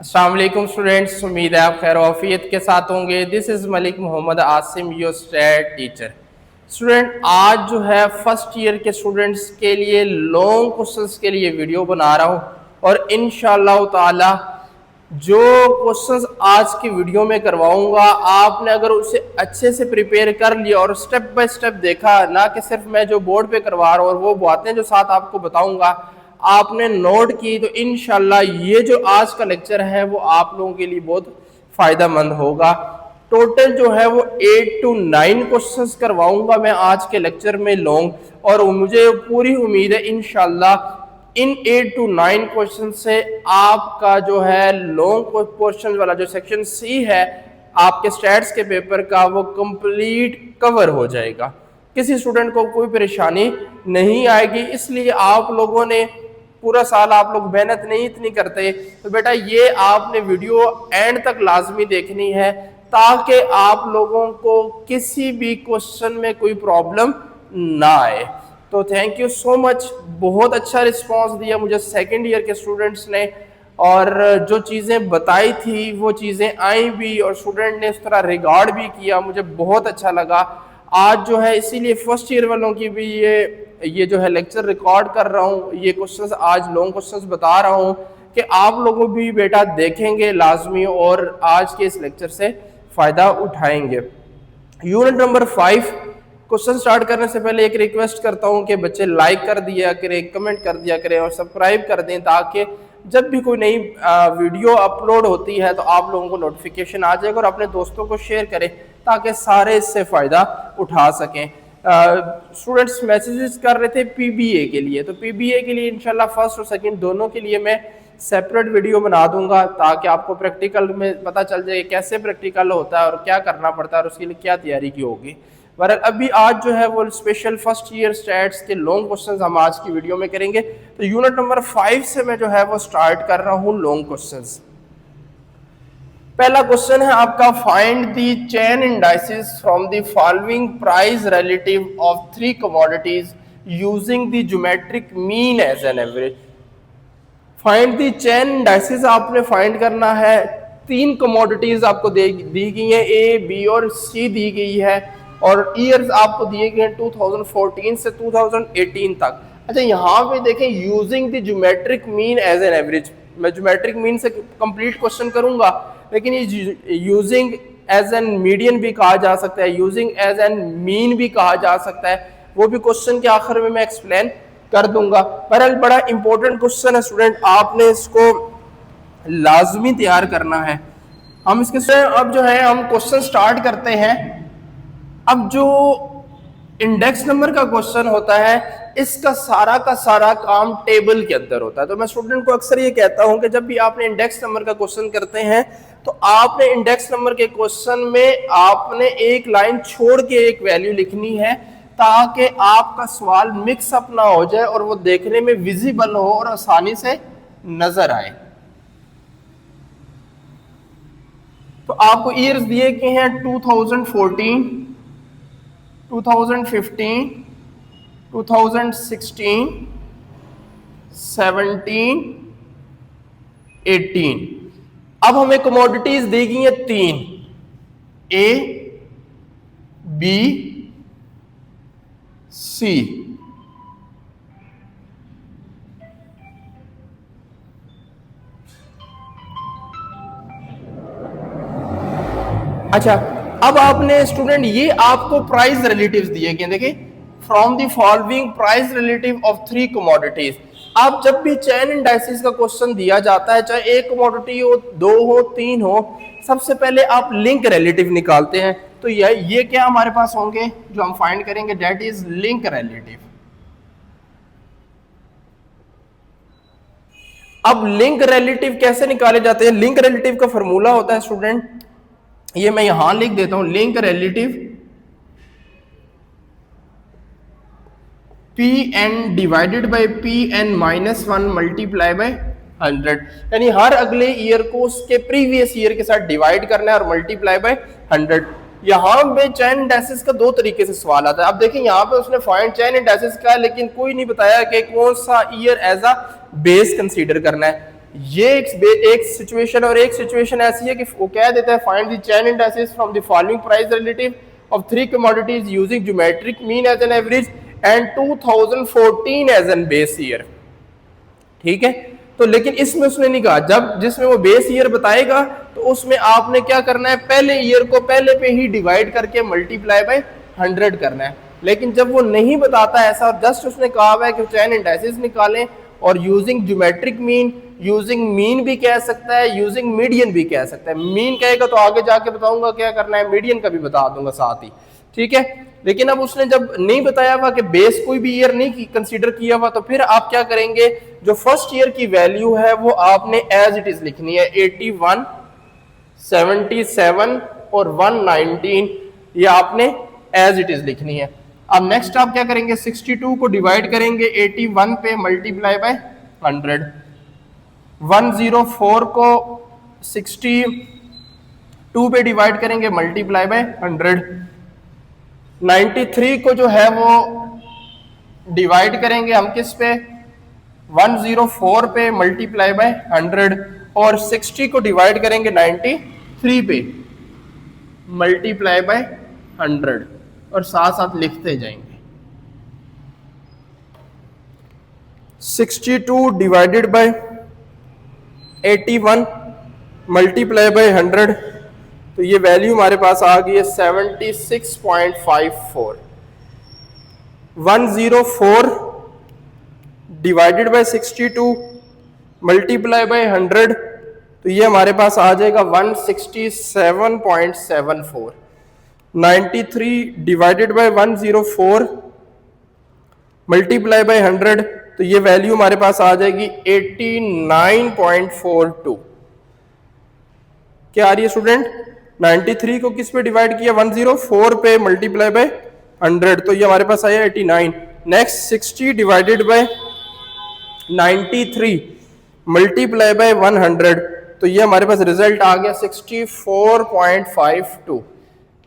अस्सलाम वालेकुम स्टूडेंट्स, उम्मीद है आप खैर वाफियत के साथ होंगे। This is Malik Mohammad Asim, your state teacher. Student, आज जो है फर्स्ट ईयर के स्टूडेंट्स के लिए लॉन्ग क्वेश्चंस के लिए वीडियो बना रहा हूँ और इंशाअल्लाह ताला जो क्वेश्चंस आज की वीडियो में करवाऊंगा, आपने अगर उसे अच्छे से प्रिपेयर कर लिया और स्टेप बाय स्टेप देखा, ना कि सिर्फ मैं जो बोर्ड पे करवा रहा हूँ और वो बातें जो साथ आपको बताऊंगा आपने नोट की, तो इंशाल्लाह ये जो आज का लेक्चर है वो आप लोगों के लिए बहुत फायदेमंद होगा। टोटल जो है वो 8 to 9 क्वेश्चंस करवाऊंगा मैं आज के लेक्चर में लॉन्ग, और मुझे पूरी उम्मीद है इंशाल्लाह इन 8 to 9 क्वेश्चन से आपका जो है लॉन्ग क्वेश्चन वाला जो सेक्शन सी है आपके स्टैट्स के पेपर का वो कंप्लीट कवर हो जाएगा। किसी स्टूडेंट को कोई परेशानी नहीं आएगी। इसलिए आप लोगों ने पूरा साल आप लोग मेहनत नहीं इतनी करते, तो बेटा ये आपने वीडियो एंड तक लाजमी देखनी है ताकि आप लोगों को किसी भी क्वेश्चन में कोई प्रॉब्लम ना आए। तो थैंक यू सो मच, बहुत अच्छा रिस्पांस दिया मुझे सेकंड ईयर के स्टूडेंट्स ने, और जो चीज़ें बताई थी वो चीज़ें आई भी और स्टूडेंट ने उस तरह रिगार्ड भी किया, मुझे बहुत अच्छा लगा। आज जो है इसीलिए फर्स्ट ईयर वालों की भी ये जो है लेक्चर रिकॉर्ड कर रहा हूँ, ये क्वेश्चंस आज लॉन्ग क्वेश्चंस बता रहा हूँ कि आप लोगों भी बेटा देखेंगे लाजमी और आज के इस लेक्चर से फ़ायदा उठाएंगे। यूनिट नंबर 5 क्वेश्चन स्टार्ट करने से पहले एक रिक्वेस्ट करता हूँ कि बच्चे लाइक कर दिया करें, कमेंट कर दिया करें और सब्सक्राइब कर दें ताकि जब भी कोई नई वीडियो अपलोड होती है तो आप लोगों को नोटिफिकेशन आ जाएगा, और अपने दोस्तों को शेयर करें ताकि सारे इससे फ़ायदा उठा सकें। स्टूडेंट्स मैसेजेस कर रहे थे पीबीए के लिए, तो पीबीए के लिए इंशाल्लाह फर्स्ट और सेकंड दोनों के लिए मैं सेपरेट वीडियो बना दूंगा ताकि आपको प्रैक्टिकल में पता चल जाए कैसे प्रैक्टिकल होता है और क्या करना पड़ता है और उसके लिए क्या तैयारी की होगी। पर अभी आज जो है वो स्पेशल फर्स्ट ईयर स्टैट्स के लॉन्ग क्वेश्चंस हम आज की वीडियो में करेंगे। तो यूनिट नंबर 5 से मैं जो है वो स्टार्ट कर रहा हूँ लॉन्ग क्वेश्चंस। पहला क्वेश्चन है आपका, find the chain indices from the following price relative of 3 commodities using the geometric mean as an average. Find the chain indices आपने फाइंड करना है। 3 कमोडिटीज आपको दी गई है, ए बी और सी दी गई है, और ईयर्स आपको दिए गए हैं 2014 से 2018 तक। अच्छा, यहाँ पे देखें using the geometric mean as an average, मैं ज्योमेट्रिक मीन से कंप्लीट क्वेश्चन करूंगा, लेकिन ये यूजिंग एज एन मीडियन भी कहा जा सकता है, यूजिंग एज एन मीन भी कहा जा सकता है, वो भी क्वेश्चन के आखिर में मैं एक्सप्लेन कर दूंगा। बहरहाल बड़ा इंपॉर्टेंट क्वेश्चन है स्टूडेंट, आपने इसको लाजमी तैयार करना है। हम इसके से अब जो है हम क्वेश्चन स्टार्ट करते हैं। अब जो इंडेक्स नंबर का क्वेश्चन होता है इसका सारा का सारा काम टेबल के अंदर होता है। तो मैं स्टूडेंट को अक्सर ये कहता हूं कि जब भी आपने इंडेक्स नंबर का क्वेश्चन करते हैं तो आपने इंडेक्स नंबर के क्वेश्चन में आपने एक लाइन छोड़ के एक वैल्यू लिखनी है ताकि आपका सवाल मिक्स अप ना हो जाए और वो देखने में विजिबल हो और आसानी से नजर आए। तो आपको ईयर्स दिए गए हैं 2014, 2015, 2016, 17, 18। अब हमें कमोडिटीज दी गई हैं 3, ए बी सी। अच्छा, अब आपने स्टूडेंट ये आपको प्राइस रिलेटिव्स दिए गए, देखिए from the following price relative of 3 commodities. आप जब भी चेन इंडाइसिस का क्वेश्चन दिया जाता है, चाहे एक कमोडिटी हो, 2 हो, 3 हो, सबसे पहले आप लिंक रिलेटिव निकालते हैं। तो ये क्या हमारे पास होंगे जो हम फाइंड करेंगे, दैट इज लिंक रिलेटिव। अब लिंक रिलेटिव कैसे निकाले जाते हैं? लिंक रिलेटिव का फॉर्मूला होता है स्टूडेंट, ये मैं यहां लिख देता हूं, link relative p n divided by p n minus 1 multiply by 100। यानी हर अगले ईयर को उसके प्रीवियस ईयर के साथ डिवाइड करना है और मल्टीप्लाई बाई 100। यहाँ पे चेन इंडाइसिस का 2 तरीके से सवाल आता है। अब देखिए यहाँ पे उसने फाइंड चेन इंडाइसिस का, लेकिन कोई नहीं बताया कि कौन सा year as a base consider करना है। ये एक सिचुएशन, और एक सिचुएशन ऐसी है कि वो कह देता है find the chain indices from the following price relative of 3 commodities using geometric mean as an average and 2014 as an base year. ठीक है, तो लेकिन इसमें उसने नहीं कहा, जब जिसमें वो बेस ईयर बताएगा तो उसमें आपने क्या करना है, पहले ईयर को पहले पे ही डिवाइड करके मल्टीप्लाई बाय 100 करना है। लेकिन जब वो नहीं बताता ऐसा, और जस्ट उसने कहा हुआ है कि चेन इंडाइसेस निकालें और using geometric mean, using mean भी कह सकता है, यूजिंग मीडियन भी कह सकता है। मीन कहेगा तो आगे जाके बताऊंगा क्या करना है, मीडियन का भी बता दूंगा साथ ही। ठीक है, लेकिन अब उसने जब नहीं बताया हुआ कि बेस कोई भी ईयर नहीं कंसीडर किया हुआ, तो फिर आप क्या करेंगे, जो फर्स्ट ईयर की वैल्यू है वो आपने एज इट इज लिखनी है। 81, 77 और 119 ये आपने एज इट इज लिखनी है। अब नेक्स्ट आप क्या करेंगे, 62 को डिवाइड करेंगे 81 पे मल्टीप्लाई बाय 100, 104 को 62 पे डिवाइड करेंगे मल्टीप्लाई बाय 100, 93 को जो है वो डिवाइड करेंगे हम किस पे, 104 पे मल्टीप्लाई बाय 100, और 60 को डिवाइड करेंगे 93 पे मल्टीप्लाई बाय 100, और साथ साथ लिखते जाएंगे। 62 डिवाइडेड बाय 81 मल्टीप्लाई बाय 100, तो ये वैल्यू हमारे पास आ गई है 76.54। 104 डिवाइडेड बाय 62 मल्टीप्लाई बाय 100, तो ये हमारे पास आ जाएगा 167.74। 93 डिवाइडेड बाय 104 मल्टीप्लाई बाय 100, तो ये वैल्यू हमारे पास आ जाएगी 89.42। क्या आ रही है स्टूडेंट, 93 को किस पे डिवाइड किया, 104 पे मल्टीप्लाई बाय 100, तो ये हमारे पास आया 89। Next 60 divided bye 93 multiply by 100, तो ये हमारे पास रिजल्ट आ गया 64.52।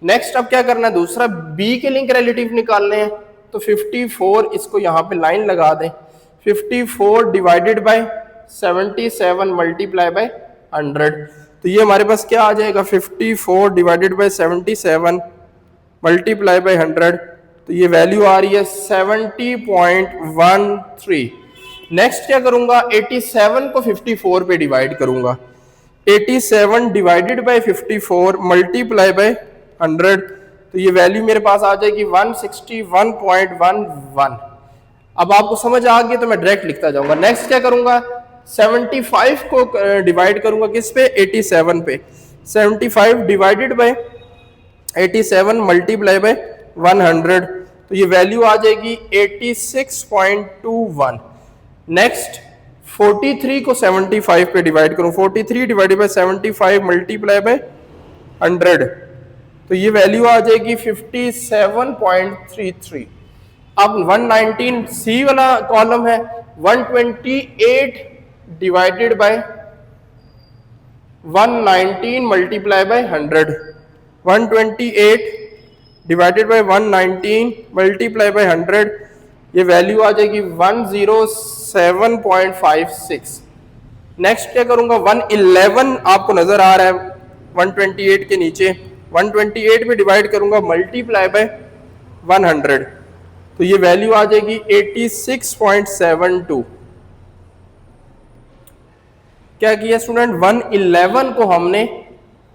नेक्स्ट अब क्या करना है, दूसरा बी के लिंक रिलेटिव निकालने हैं, तो 54 इसको यहां पे लाइन लगा दें, 54 डिवाइडेड बाय 77 मल्टीप्लाई बाय 100, तो ये हमारे पास क्या आ जाएगा, 54 डिवाइडेड बाय 77 मल्टीप्लाई बाय 100, तो ये वैल्यू आ रही है 70.13। नेक्स्ट क्या करूंगा, 87 को 54 पे डिवाइड करूंगा, 87 डिवाइडेड बाय 54 मल्टीप्लाई बाय 100, तो ये वैल्यू मेरे पास आ जाएगी 161.11। अब आपको समझ आ गई तो मैं डायरेक्ट लिखता जाऊंगा। नेक्स्ट क्या करूंगा, 75 को डिवाइड करूंगा किस पे, 87 पे, 75 डिवाइडेड बाय 87 मल्टीप्लाई बाय 100, तो ये वैल्यू आ जाएगी 86.21। नेक्स्ट 43 को 75 पे डिवाइड करूं, 43 डिवाइडेड बाय 75 मल्टीप्लाई बाय 100, तो ये वैल्यू आ जाएगी 57.33। अब 119 सी वाला कॉलम है, 128 divided by 119 multiply by 100, 128 divided by 119 multiply by 100, ये वैल्यू आ जाएगी 107.56। नेक्स्ट क्या करूंगा, 111 आपको नजर आ रहा है 128 के नीचे, 128 में डिवाइड करूंगा मल्टीप्लाई बाय 100, तो ये वैल्यू आ जाएगी 86.72। क्या किया स्टूडेंट, 111 को हमने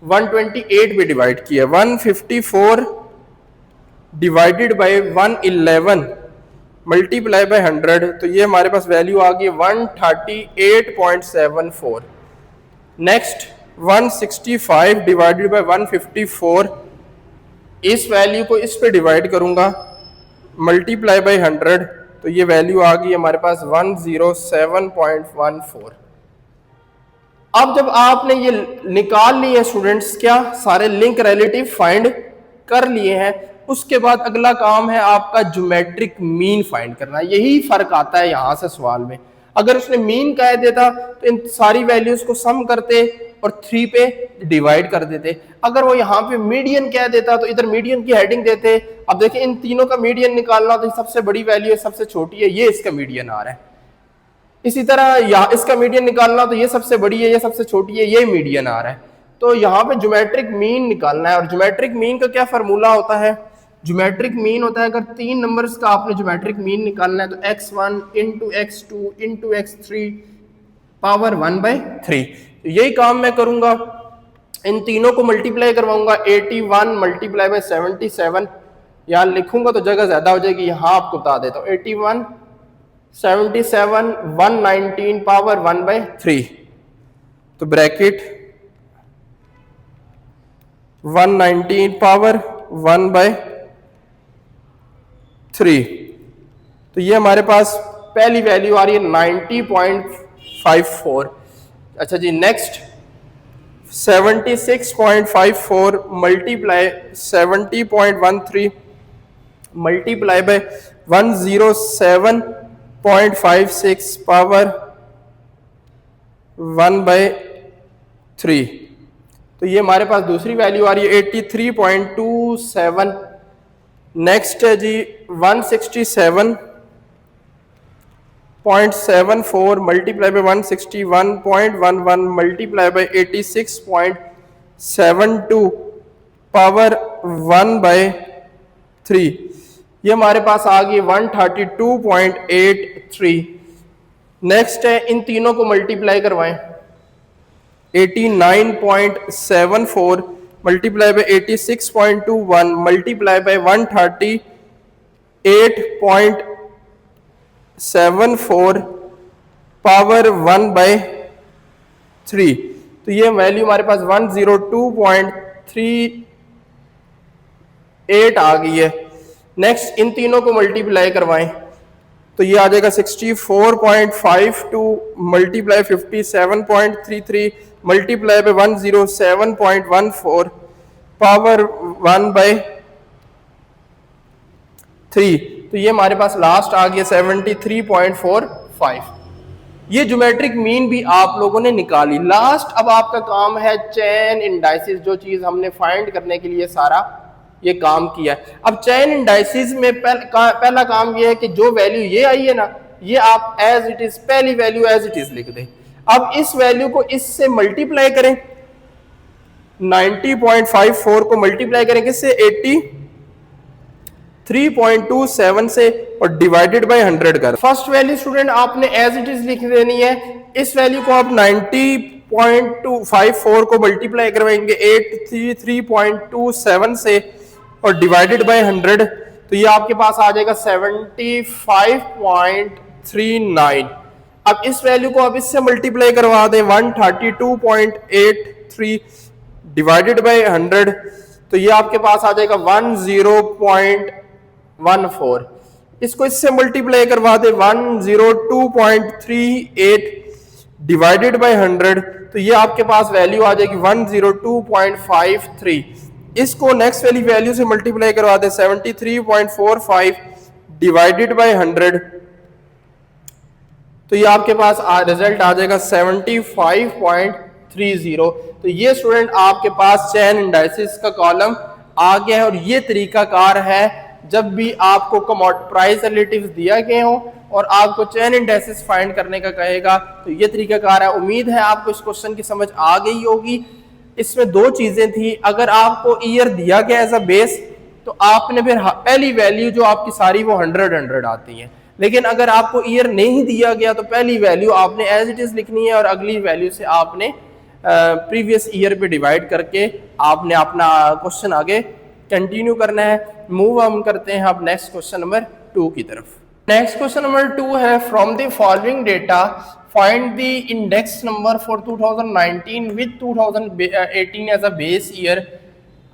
128 में डिवाइड किया, 154 डिवाइडेड बाय 111 मल्टीप्लाई बाय 100, तो ये हमारे पास वैल्यू आ गई 138.74। नेक्स्ट 165 डिवाइडेड बाय 154, इस वैल्यू को इस पे डिवाइड करूंगा मल्टीप्लाई बाय 100, तो ये वैल्यू आ गई हमारे पास 107.14। अब जब आपने ये निकाल लिए स्टूडेंट्स, क्या सारे लिंक रिलेटिव फाइंड कर लिए हैं, उसके बाद अगला काम है आपका ज्योमेट्रिक मीन फाइंड करना। यही फर्क आता है यहां से सवाल में। अगर उसने मीन कह देता तो इन सारी वैल्यूज को सम करते और 3 पे डिवाइड कर देते। अगर वो यहाँ पे मीडियन कह देता तो इधर मीडियन की हेडिंग देते। अब देखिए इन तीनों का मीडियन निकालना, तो सबसे बड़ी वैल्यू है, सबसे छोटी है, ये इसका मीडियन आ रहा है। इसी तरह यहाँ इसका मीडियन निकालना, तो ये सबसे बड़ी है, ये सबसे छोटी है, ये मीडियन आ रहा है। तो यहाँ पे ज्योमेट्रिक मीन निकालना है, और ज्योमेट्रिक मीन का क्या फार्मूला होता है? ज्योमेट्रिक मीन होता है, अगर 3 नंबर्स का आपने ज्योमेट्रिक मीन निकालना है तो x1 into x2 into x3 power 1/3। तो यही काम मैं करूंगा, इन तीनों को मल्टीप्लाई करवाऊंगा। 81 मल्टीप्लाई बाय 77, यहाँ लिखूंगा तो जगह ज्यादा हो जाएगी, यहाँ आपको बता देता हूँ। 81 77 119 पावर 1/3, तो ब्रैकेट 119 पावर 1/3। तो ये हमारे पास पहली वैल्यू आ रही है 90.54। अच्छा जी, next 76.54 multiply 70.13 multiply by 107.56 power 1/3। तो ये हमारे पास दूसरी वैल्यू आ रही है 83.27। नेक्स्ट है जी 167.74 multiply by 161.11 multiply by 86.72 power 1/3। ये हमारे पास आ गई 132.83। नेक्स्ट है इन तीनों को मल्टीप्लाई करवाएं। 89.74 multiply by 86.21 multiply by 138.74 power 1/3। तो ये वैल्यू हमारे पास 102.38 आ गई है। नेक्स्ट इन तीनों को मल्टीप्लाई करवाएं तो ये आ जाएगा 64.52 मल्टीप्लाई 57.33 मल्टीप्लाई बाय 107.14 पावर 1/3। तो ये हमारे पास लास्ट आ गया 73.45। ये ज्योमेट्रिक मीन भी आप लोगों ने निकाली। लास्ट अब आपका काम है चेन इंडाइसिस, जो चीज हमने फाइंड करने के लिए सारा ये काम किया है। अब चेन इंडाइसिस में पहला काम ये है कि जो वैल्यू ये आई है ना, ये आप एज इट इज, पहली वैल्यू एज इट इज लिख दें। अब इस वैल्यू को इससे मल्टीप्लाई करें, 90.54 को मल्टीप्लाई करें किससे? 83.27 से, और डिवाइडेड बाय 100 कर। फर्स्ट वैल्यू स्टूडेंट आपने एज इट इज लिख देनी है। इस वैल्यू को आप 90.54 को मल्टीप्लाई करवाएंगे 83.27 से और डिवाइडेड बाय 100, तो ये आपके पास आ जाएगा 75.39। अब इस वैल्यू को आप इससे मल्टीप्लाई करवा दें 132.83 डिवाइडेड बाय 100, तो ये आपके पास आ जाएगा 10.14। इसको इससे मल्टीप्लाई करवा दें 102.38 डिवाइडेड बाय 100, तो ये आपके पास वैल्यू आ जाएगी 102.53। इसको नेक्स्ट वाली वैल्यू से मल्टीप्लाई करवा दें 73.45 डिवाइडेड बाय 100, तो ये आपके पास रिजल्ट आ जाएगा 75.30। तो ये स्टूडेंट आपके पास चेन इंडाइसिस का कॉलम आ गया है। और ये तरीका कार है जब भी आपको प्राइस रिलेटिव्स दिया गए हो और आपको चेन इंडाइसिस फाइंड करने का कहेगा, तो ये तरीका कार है। उम्मीद है आपको इस क्वेश्चन की समझ आ गई होगी। इसमें दो चीजें थी, अगर आपको ईयर दिया गया एज अ बेस तो आपने फिर पहली वैल्यू जो आपकी सारी वो 100 आती है, लेकिन अगर आपको ईयर नहीं दिया गया तो पहली वैल्यू आपने एज इट इज लिखनी है और अगली वैल्यू से आपने प्रीवियस ईयर पे डिवाइड करके आपने अपना क्वेश्चन आगे कंटिन्यू करना है। मूव हम करते हैं अब नेक्स्ट क्वेश्चन नंबर 2 की तरफ। नेक्स्ट क्वेश्चन नंबर 2 है, from the following data find the index number for 2019 with 2018 as a base year.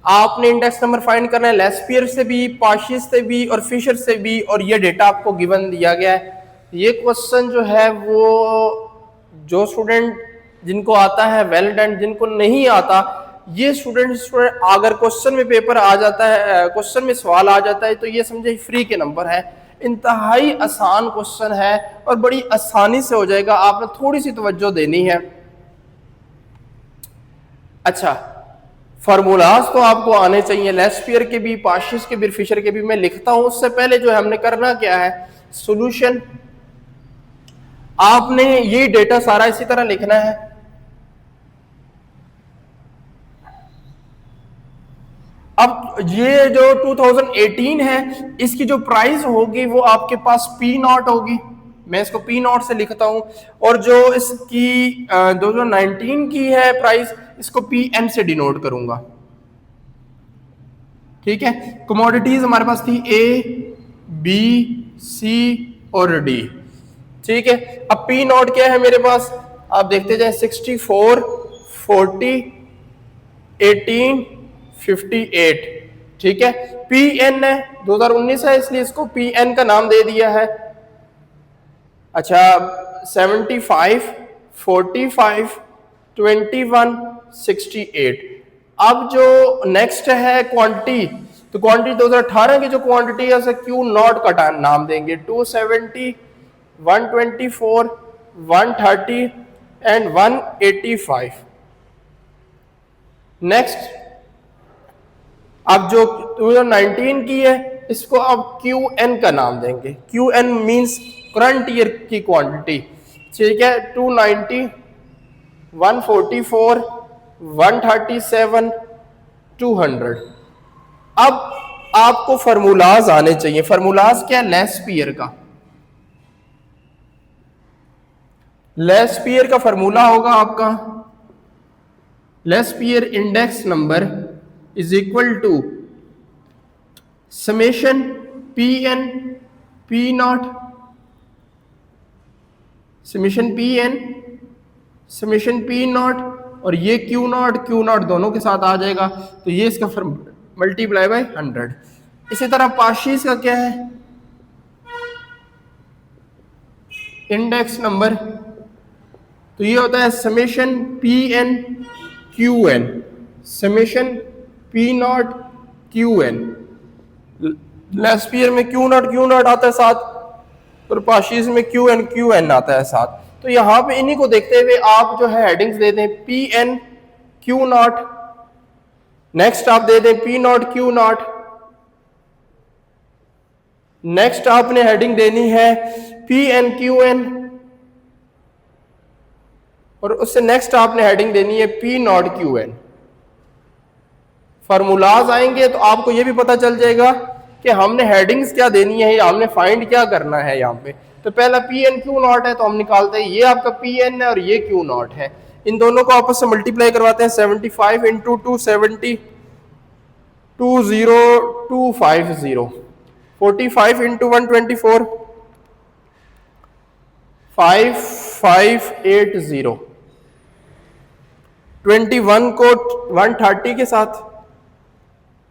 आपने इंडेक्स नंबर फाइंड करना है लेस्पियर से भी, पार्शियस से भी और फिशर से भी, और ये डेटा आपको गिवन दिया गया है। ये क्वेश्चन जो है वो जो स्टूडेंट जिनको आता है वेल डन, जिनको नहीं आता ये स्टूडेंट अगर क्वेश्चन में पेपर आ जाता है, क्वेश्चन में सवाल आ जाता है तो ये समझे फ्री के नंबर है। इंतहाई आसान क्वेश्चन है और बड़ी आसानी से हो जाएगा, आपने थोड़ी सी तवज्जो देनी है। अच्छा, फार्मूलाज तो आपको आने चाहिए, लेस्पियर के भी, पार्शियस के भी, फिशर के भी मैं लिखता हूं। उससे पहले जो हमने करना क्या है, सॉल्यूशन आपने ये डेटा सारा इसी तरह लिखना है। अब ये जो 2018 है इसकी जो प्राइस होगी वो आपके पास P0 होगी, मैं इसको P0 से लिखता हूं, और जो इसकी 2019 की है प्राइस इसको PN से डिनोट करूंगा। ठीक है, कमोडिटीज हमारे पास थी A, B, C और D। ठीक है, अब P0 क्या है मेरे पास, आप देखते जाए 64, 40, 18, 58। ठीक है, PN है 2019 है इसलिए इसको PN का नाम दे दिया है। अच्छा, 75, 45, 21, 68। अब जो नेक्स्ट है क्वांटिटी, तो क्वांटिटी 2018 की जो क्वांटिटी है उसे Q0 का नाम देंगे। 270, 124, 130 एंड 185। नेक्स्ट, अब जो 2019 की है इसको अब QN का नाम देंगे। QN मींस करंट ईयर की क्वांटिटी। ठीक है, 290, 144, 137, 200। अब आपको फार्मूलाज आने चाहिए। फार्मूलाज क्या है, लेस पीयर का। लेस पीयर का फार्मूला होगा आपका, Laspeyres index number is equal to summation PN P0 summation PN summation P0 और ये Q0 दोनों के साथ आ जाएगा, तो ये इसका मल्टीप्लाई बाय 100। इसी तरह पाशीज का क्या है, इंडेक्स नंबर, तो ये होता है summation PN QN summation P0 QN। Less peer में Q0 आता है साथ, और पाशीज में QN आता है साथ। तो यहां पे इन्हीं को देखते हुए आप जो है हेडिंग्स दे दें PN Q0, नेक्स्ट आप दे दें P0 Q0, नेक्स्ट आपने हेडिंग देनी है PN QN, और उससे नेक्स्ट आपने हेडिंग देनी है P0 QN। फार्मूलाज आएंगे तो आपको ये भी पता चल जाएगा कि हमने हेडिंग्स क्या देनी है, हमने फाइंड क्या करना है यहाँ पे। तो पहला PN Q0 है तो हम निकालते हैं ये आपका PN है और ये Q0 है, इन दोनों को आपस में मल्टीप्लाई करवाते हैं। 75 इंटू 270, 20250, 45 इंटू 124, 5580, 21 को 130 के साथ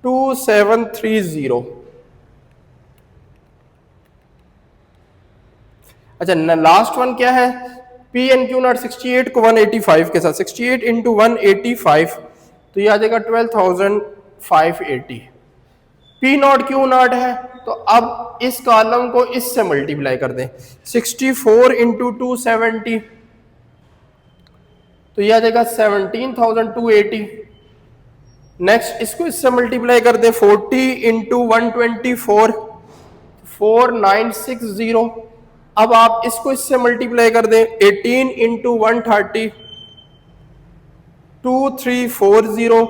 2730। अच्छा, लास्ट वन क्या है, PN Q0 68 को 185 के साथ, 68 इंटू 185 तो ये आ जाएगा 12,580। P0 Q0 है तो अब इस कॉलम को इससे मल्टीप्लाई कर दें, 64 इंटू 270 तो ये आ जाएगा 17,280। नेक्स्ट इसको इससे मल्टीप्लाई कर दें, 40 इंटू 124, 4960। अब आप इसको इससे मल्टीप्लाई कर दें, 18 इंटू 130, 2340,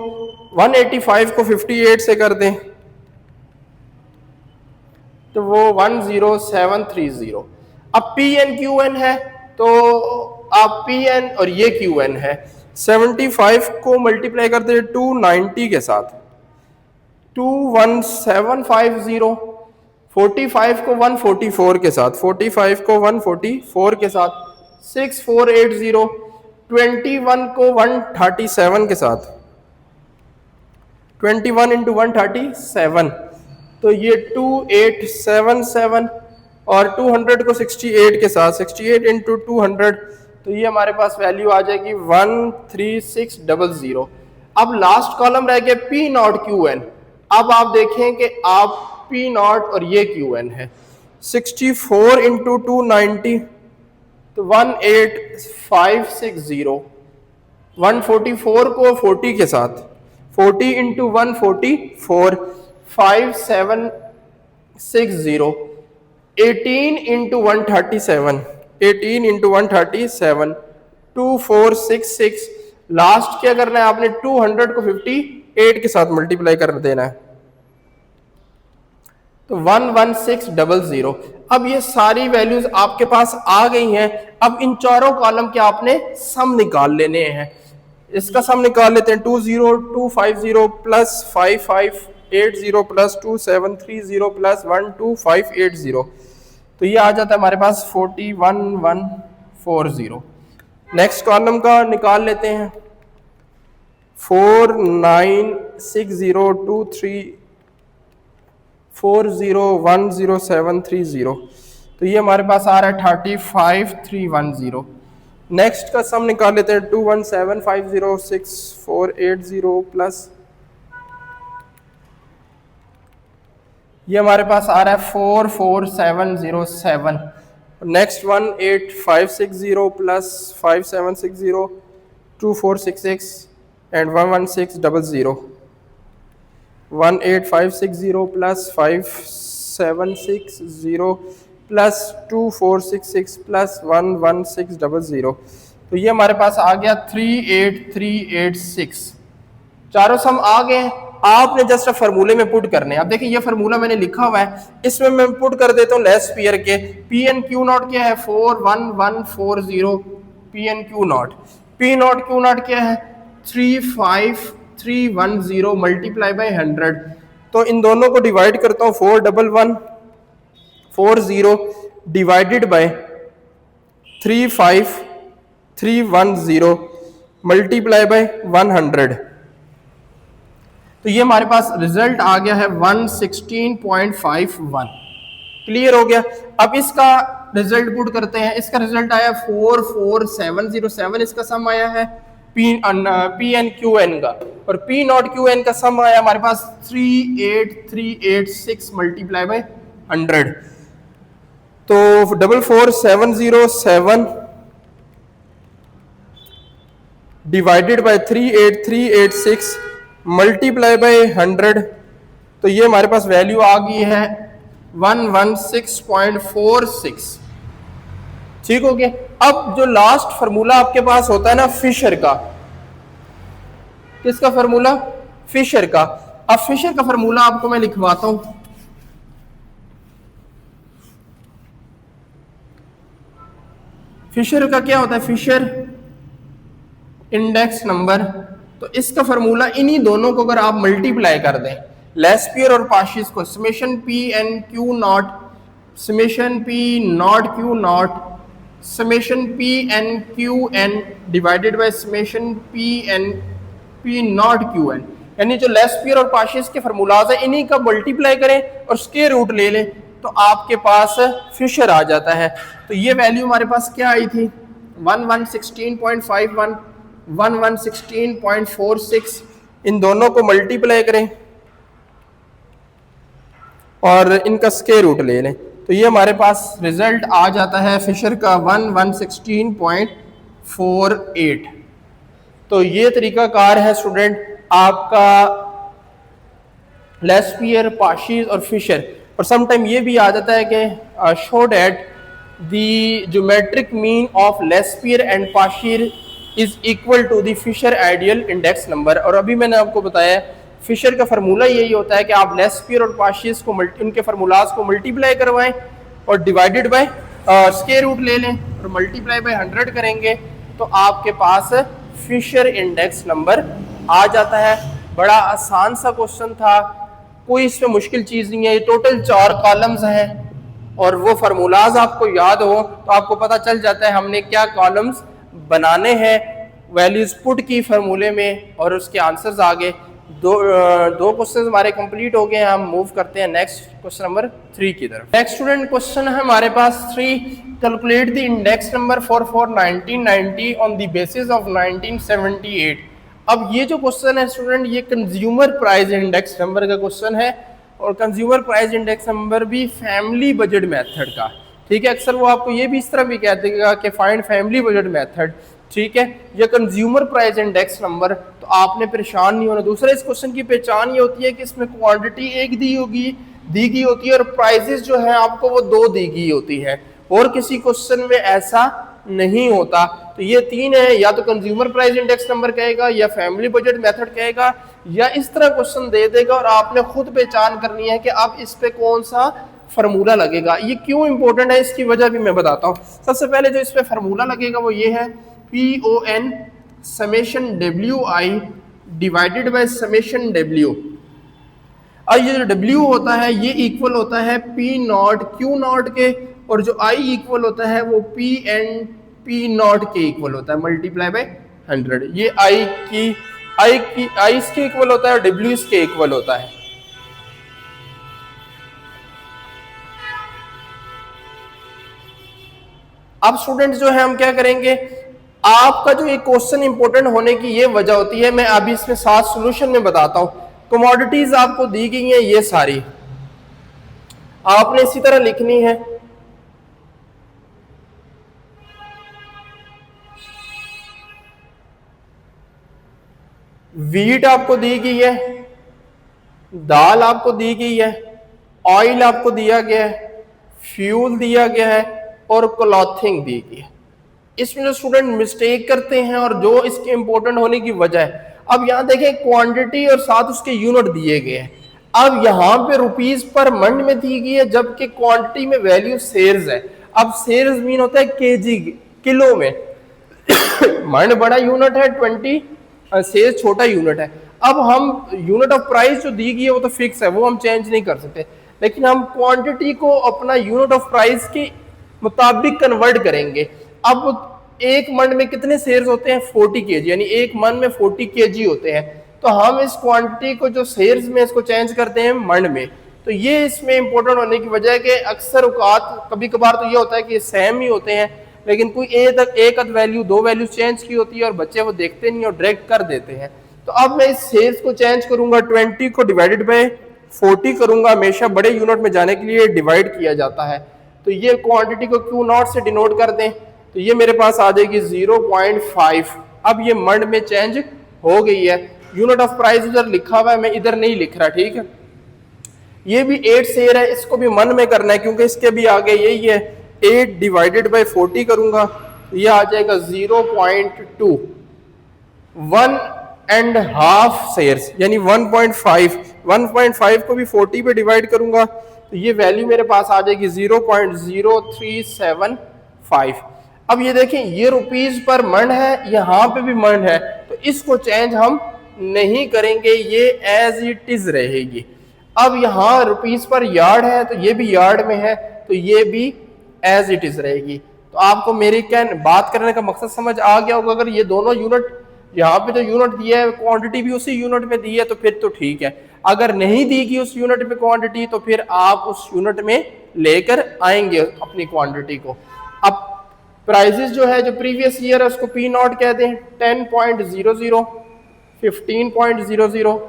185 को 58 से कर दें तो वो 10730। अब PN QN है तो आप PN और ये QN है, 75 को मल्टीप्लाई कर दे 290 के साथ, 21750, 45 को 144 के साथ, 45 को 144 के साथ, 6480, 21 को 137 के साथ, 21 इंटू 137 तो ये 2877, और 200 को 68 के साथ, 68 इंटू 200 तो ये हमारे पास वैल्यू आ जाएगी 13600। अब लास्ट कॉलम रह गया P0 QN। अब आप देखें कि आप P0 और ये QN है, 64 इंटू 290 तो 18560, 144 को 40 के साथ, 40 इंटू 144 5760, 18 इंटू 137 18 इंटू 137 2466। लास्ट क्या करना है आपने 200 को 58 के साथ मल्टीप्लाई कर देना है तो 11600। अब ये सारी वैल्यूज आपके पास आ गई हैं। अब इन चारों कॉलम के आपने सम निकाल लेने हैं। इसका सम निकाल लेते हैं 20250 प्लस 5580 प्लस 2730 प्लस 12580। तो ये आ जाता है हमारे पास 41140। नेक्स्ट कॉलम का निकाल लेते हैं 49602340100730। तो ये हमारे पास आ रहा है 35310। नेक्स्ट का सम निकाल लेते हैं 217506480 प्लस ये हमारे पास आ रहा है 44707। Next 18560 plus 5760 2466 and 11600। 18560 plus 5760 plus 2466 plus 11600। तो ये हमारे पास आ गया 38386। चारों सम आ गए। आपने जस्ट फार्मूले में पुट करने। अब देखिए ये फार्मूला मैंने लिखा हुआ है, इसमें मैं पुट कर देता हूँ लेस पीयर के। पी एन क्यू नॉट क्या है 41140 p n q not. P not q not क्या है 35310 मल्टीप्लाई बाई 100। तो इन दोनों को डिवाइड करता हूँ 41140 डिवाइडेड बाय 35310 मल्टीप्लाई बाय 100। तो ये हमारे पास रिजल्ट आ गया है 116.51। क्लियर हो गया। अब इसका रिजल्ट पुट करते हैं। इसका रिजल्ट आया 44707। इसका सम आया है पी एन क्यू एन का, और पी नॉट क्यू एन का सम आया हमारे पास 38386 मल्टीप्लाई बाय 100। तो 44707 डिवाइडेड बाय 38386 मल्टीप्लाई बाय 100। तो ये हमारे पास वैल्यू आ गई है 116.46। ठीक हो गया। अब जो लास्ट फार्मूला आपके पास होता है ना फिशर का, किसका फार्मूला फिशर का। अब फिशर का फार्मूला आपको मैं लिखवाता हूं। फिशर का क्या होता है फिशर इंडेक्स नंबर। तो इसका फार्मूला इन्हीं दोनों को अगर आप मल्टीप्लाई कर दें लेस पीयर और पार्शियस को, summation p n q not summation p not q not summation p n q n divided by summation p n p not q n, यानी जो लेस पीयर और पार्शियस के फार्मूलाज है इन्हीं का मल्टीप्लाई करें और स्क्वायर रूट ले लें तो आपके पास फिशर आ जाता है। तो ये वैल्यू हमारे पास क्या आई थी 1116.51 1116.46। इन दोनों को मल्टीप्लाई करें और इनका स्क्वायर रूट ले लें तो ये हमारे पास रिजल्ट आ जाता है फिशर का 1116.48। तो ये तरीकाकार है स्टूडेंट आपका लेस पीयर पार्शियस और फिशर। और समटाइम ये भी आ जाता है कि show that the geometric mean of Laspeyres and Paasche is equal to the Fisher ideal index number. और अभी मैंने आपको बताया फिशर का फार्मूला यही होता है कि आप लेस पीयर और पार्शियस को इनके फार्मूलाज को मल्टीप्लाई करवाएं और डिवाइडेड बाय स्क्वायर रूट ले लें और मल्टीप्लाई बाय 100 करेंगे तो आपके पास फिशर इंडेक्स नंबर आ जाता है। बड़ा आसान सा क्वेश्चन था, कोई इसमें मुश्किल चीज़ नहीं है। ये टोटल 4 कॉलम्स हैं और वो फार्मूलाज आपको याद हो तो आपको पता चल जाता है हमने क्या कॉलम्स बनाने हैं। वैल्यूज पुट की फार्मूले में और उसके आंसर्स आ गए। दो क्वेश्चन हमारे कंप्लीट हो गए हैं। हम मूव करते हैं नेक्स्ट क्वेश्चन नंबर 3 की तरफ। नेक्स्ट स्टूडेंट क्वेश्चन है हमारे पास 3, calculate the index number for 1990 on the basis of 1978। अब ये जो क्वेश्चन है स्टूडेंट ये कंज्यूमर प्राइस इंडेक्स नंबर का क्वेश्चन है और कंज्यूमर प्राइस इंडेक्स नंबर भी फैमिली बजट मेथड का। ठीक है, अक्सर वो आपको ये भी इस तरह भी कहते हैं कि फाइंड फैमिली बजट मेथड। ठीक है, ये कंज्यूमर प्राइस इंडेक्स नंबर, तो आपने परेशान नहीं होना। दूसरा इस क्वेश्चन की पहचान ये होती है कि इसमें क्वांटिटी एक दी गई होती है और प्राइजेस जो है आपको वो 2 दी गई होती है। और किसी क्वेश्चन में ऐसा नहीं होता। तो ये तीन है, या तो कंज्यूमर प्राइस इंडेक्स नंबर कहेगा, या फैमिली बजट मेथड कहेगा, या इस तरह क्वेश्चन दे देगा और आपने खुद पहचान करनी है कि अब इस पे कौन सा फार्मूला लगेगा। ये क्यों इंपॉर्टेंट है इसकी वजह भी मैं बताता हूँ। सबसे पहले जो इस पे फार्मूला लगेगा वो ये है PON summation WI divided by summation W। और ये जो W होता है ये इक्वल होता है P नॉट Q नॉट के, और जो I इक्वल होता है वो PN P नॉट के इक्वल होता है मल्टीप्लाई बाय 100। ये I इसके इक्वल होता है और W इसके इक्वल होता है। अब स्टूडेंट्स जो है हम क्या करेंगे, आपका जो ये क्वेश्चन इंपॉर्टेंट होने की ये वजह होती है, मैं अभी इसमें 7 सॉल्यूशन में बताता हूं। कमोडिटीज आपको दी गई हैं ये सारी, आपने इसी तरह लिखनी है। वीट आपको दी गई है, दाल आपको दी गई है, ऑयल आपको दिया गया है, फ्यूल दिया गया है और क्लॉथिंग दी गई है। इसमें जो स्टूडेंट मिस्टेक करते हैं और जो इसके इंपॉर्टेंट होने की वजह है, अब यहां देखें क्वांटिटी और साथ उसके यूनिट दिए गए हैं। अब यहां पे रुपीस पर मंड में दी गई है, जबकि क्वांटिटी में वैल्यू सेल्स है। अब सेल्स मीन होता है केजी, किलो में। मंड बड़ा यूनिट है, 20 सेल्स छोटा यूनिट है। अब हम यूनिट ऑफ प्राइस जो दी गई है वो तो फिक्स है, वो हम चेंज नहीं कर सकते, लेकिन हम क्वांटिटी को अपना यूनिट ऑफ प्राइस के मुताबिक कन्वर्ट करेंगे। अब एक मन में कितने शेयर्स होते हैं 40 kg, यानी एक मन में 40 kg होते हैं। तो हम इस क्वांटिटी को जो शेयर्स में इसको चेंज करते हैं मन में। तो ये इसमें इंपॉर्टेंट होने की वजह है कि अक्सर औकात कभी कभार तो ये होता है कि सेम ही होते हैं, लेकिन कोई एक अद वैल्यू 2 वैल्यू चेंज की होती है और बच्चे वो देखते नहीं और डायरेक्ट कर देते हैं। तो अब मैं इस शेयर्स को चेंज करूंगा, 20 को डिवाइडेड बाय 40 करूंगा। हमेशा बड़े यूनिट में जाने के लिए डिवाइड किया जाता है। तो ये क्वांटिटी को Q नॉट से डिनोट कर दें, तो ये मेरे पास आ जाएगी 0.5। अब ये मंड में चेंज हो गई है। यूनिट ऑफ प्राइस उधर लिखा हुआ है, मैं इधर नहीं लिख रहा, ठीक है। ये भी 8 शेयर है, इसको भी मन में करना है क्योंकि इसके भी आगे यही है। 8 डिवाइडेड बाय 40 करूंगा, तो ये आ जाएगा 0.2। 1.5 शेयर्स यानी 1.5। 1.5 को भी 40 पे डिवाइड करूंगा, तो ये वैल्यू मेरे पास आ जाएगी 0.0375। अब ये देखें, ये रुपीस पर मन है, यहां पे भी मन है, तो इसको चेंज हम नहीं करेंगे, ये एज इट इज रहेगी। अब यहां रुपीस पर यार्ड है, तो ये भी यार्ड में है, तो ये भी एज इट इज रहेगी। तो आपको मेरी क्या बात करने का मकसद समझ आ गया होगा। अगर ये दोनों यूनिट, यहाँ पे जो यूनिट दिया है क्वांटिटी भी उसी यूनिट में दी है, तो फिर तो ठीक है। अगर नहीं दी गई उस यूनिट में क्वांटिटी, तो फिर आप उस यूनिट में लेकर आएंगे अपनी क्वांटिटी को। अब प्राइसेस जो है, जो प्रीवियस ईयर है उसको P नॉट कह दें, 10.00, 15.00,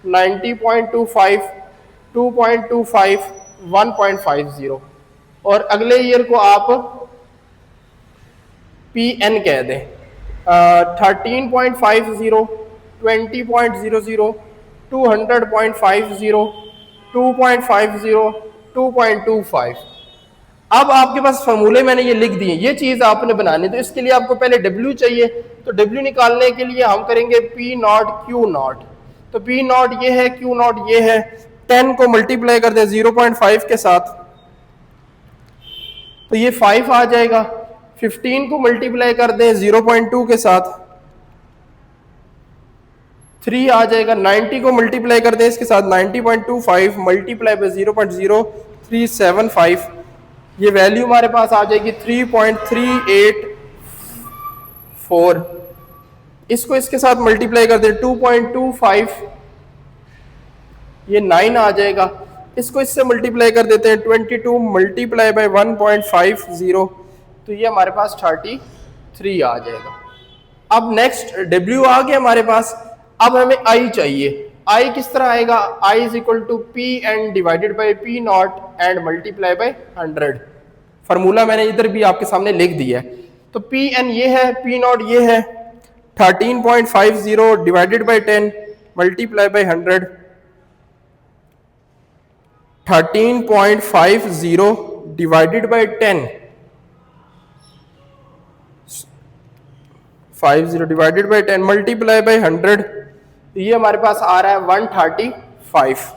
90.25, 2.25, 1.50, और अगले ईयर को आप PN कह दें, 13.50, 20.00, 200.50, 2.50, 2.25। अब आपके पास फॉर्मूले मैंने ये लिख दिए, ये चीज आपने बनानी। तो इसके लिए आपको पहले W चाहिए, तो W निकालने के लिए हम करेंगे P नॉट Q नॉट। तो P नॉट ये है, Q नॉट ये है। 10 को मल्टीप्लाई कर दे 0.5 के साथ, तो ये 5 आ जाएगा। 15 को मल्टीप्लाई कर दें 0.2 के साथ, 3 आ जाएगा। 90 को मल्टीप्लाई कर दें इसके साथ, 90.25 मल्टीप्लाई बाय 0.0375, ये वैल्यू हमारे पास आ जाएगी 3.384। इसको इसके साथ मल्टीप्लाई कर दें 2.25, ये 9 आ जाएगा। इसको इससे मल्टीप्लाई कर देते हैं 22 मल्टीप्लाई बाय 1.50, तो ये हमारे पास 33 आ जाएगा। अब नेक्स्ट W आ गया हमारे पास। अब हमें I चाहिए। I किस तरह आएगा, I is equal to PN divided by P not and multiply by 100। Formula मैंने इधर भी आपके सामने लिख दिया है। तो PN ये है, P नॉट ये है, 13.50 divided by 10 multiply by 100, 13.50 divided by 10 50 divided by 10 multiply by 100, ये हमारे पास आ रहा है 135।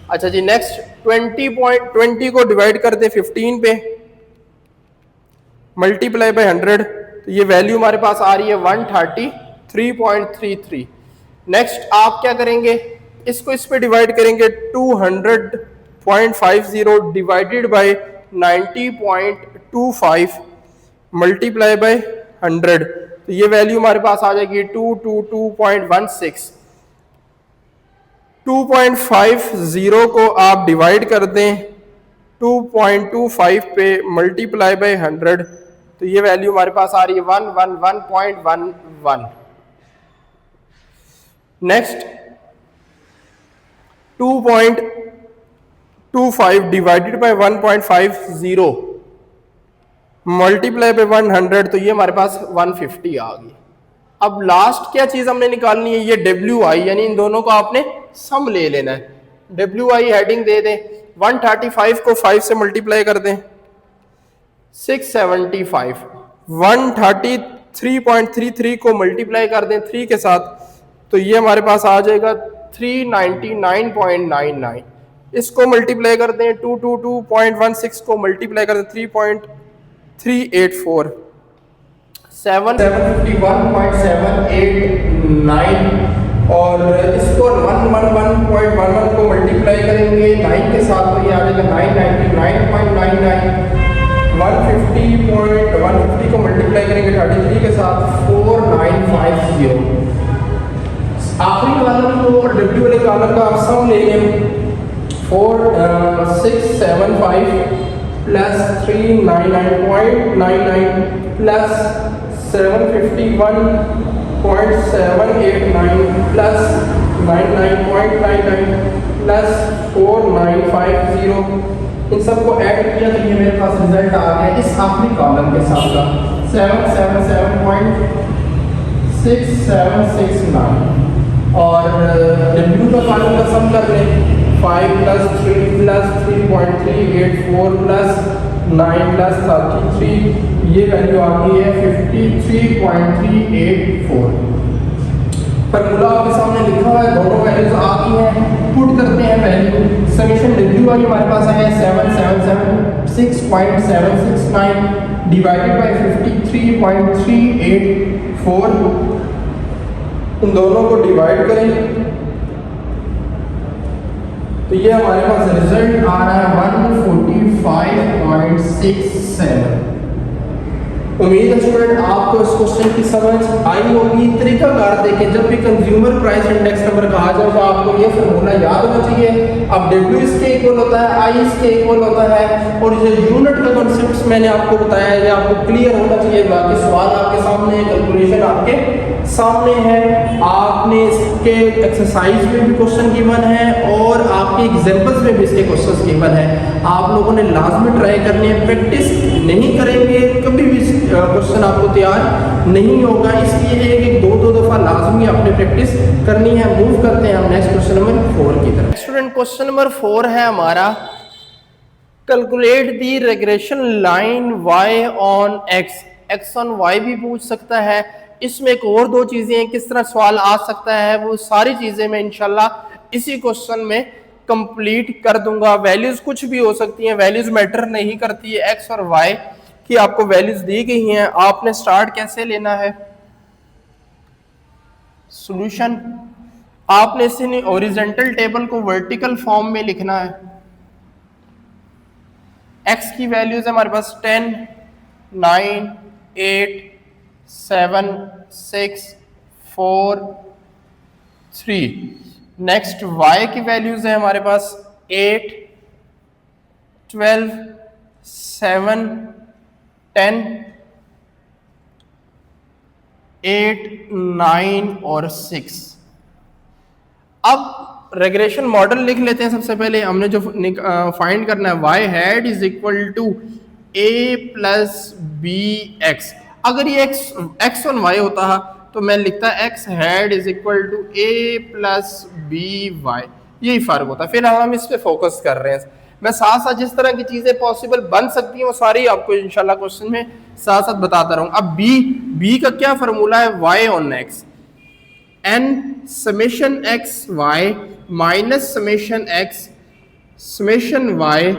अच्छा जी, नेक्स्ट 20 को डिवाइड कर दे 15 पे, मल्टीप्लाई बाई 100, तो ये वैल्यू हमारे पास आ रही है 133.33। नेक्स्ट आप क्या करेंगे, इसको इस पे डिवाइड करेंगे, 200.50 डिवाइडेड बाई 90.25 मल्टीप्लाई बाई 100, तो ये वैल्यू हमारे पास आ जाएगी 222.16। 2.50 को आप डिवाइड कर दें 2.25 पे मल्टीप्लाई बाई 100, तो ये वैल्यू हमारे पास आ रही है 111.11। Next 2.25 divided by 1.50 multiply by 100, तो ये हमारे पास 150 आ गई। अब लास्ट क्या चीज हमने निकालनी है, ये WI, यानी इन दोनों को आपने सम ले लेना है। WI हेडिंग दे दें, 135 को 5 से मल्टीप्लाई कर दें 675, 133.33 को मल्टीप्लाई कर दें 3 के साथ, तो ये हमारे पास आ जाएगा 399.99। इसको मल्टीप्लाई कर दें 222.16 को मल्टीप्लाई कर दें 3.384, 751.789, और इसको 111.11 को मल्टीप्लाई करेंगे 9 के साथ, तो ये आ जाएगा 999.99। 150 को मल्टीप्लाई करेंगे 33 के साथ 4950। आखिरी कॉलम को और W वाले कॉलम का आप सम ले लें, 4675 प्लस 399.99 प्लस 751.789 प्लस 99.99 प्लस 4950, इन सबको ऐड किया तो ये मेरे पास रिजल्ट आ गया इस आखिरी कॉलम के साथ का 777.6769। और W का कॉलम का सम कर लें, 5 प्लस 3 प्लस 3.384 प्लस 9 प्लस 33, ये वैल्यू आ गई है 53.384। फॉर्मूला आपके सामने लिखा हुआ है, दोनों वैल्यूज आ गई हैं, पुट करते हैं वैल्यू। समीशन WI हमारे पास है 777.769 डिवाइडेड बाई 53.384, इन दोनों को डिवाइड करें तो ये हमारे पास रिजल्ट आ रहा है 145.67। उम्मीद है स्टूडेंट आपको इस क्वेश्चन की समझ आई होगी। तरीकाकार देखें, जब भी कंज्यूमर प्राइस इंडेक्स नंबर कहा जाए तो आपको ये फॉर्मूला याद होना चाहिए। अब W इसके इक्वल होता है, I इसके इक्वल होता है, और जो यूनिट का कॉन्सेप्ट मैंने आपको बताया है ये आपको क्लियर होना चाहिए। बाकी सवाल आपके सामने है, कैलकुलेशन आपके सामने है, आपने इसके एक्सरसाइज में भी क्वेश्चन गिवन है और आपके एग्जाम्पल्स में भी इसके क्वेश्चन गिवन है। आप लोगों ने लाजमी ट्राई करनी है, प्रैक्टिस नहीं करेंगे कभी भी क्वेश्चन आपको तैयार नहीं होगा, इसलिए एक दो दफा लाजमी आपने प्रैक्टिस करनी है। मूव करते हैं हम नेक्स्ट क्वेश्चन नंबर 4 की तरफ। स्टूडेंट क्वेश्चन नंबर 4 है हमारा, calculate the regression line y on x। x on y भी पूछ सकता है, इसमें एक और दो चीजें हैं, किस तरह सवाल आ सकता है वो सारी चीजें मैं इंशाल्लाह इसी क्वेश्चन में कंप्लीट कर दूंगा। वैल्यूज कुछ भी हो सकती हैं, वैल्यूज मैटर नहीं करती है। x और y की आपको वैल्यूज दी गई हैं, आपने स्टार्ट कैसे लेना है सॉल्यूशन, आपने इसे हॉरिजॉन्टल टेबल को वर्टिकल फॉर्म में लिखना है। x की वैल्यूज है हमारे पास 10, 9, 8, 7, 6, 4, 3। नेक्स्ट y की वैल्यूज है हमारे पास 8, 12, 7, 10, 8, 9 और 6। अब रेग्रेशन मॉडल लिख लेते हैं। सबसे पहले हमने जो फाइंड करना है, y hat is equal to a plus b x. अगर ये x ऑन y होता है तो मैं लिखता x hat is equal to a plus b y, यही फर्क होता है। फिर हम इस पे फोकस कर रहे हैं। मैं साथ साथ जिस तरह की चीजें पॉसिबल बन सकती हैं वो सारी आपको इंशाल्लाह क्वेश्चन में साथ साथ बताता रहूं। अब बी का क्या फॉर्मूला है, y on x, n summation x y minus summation x summation y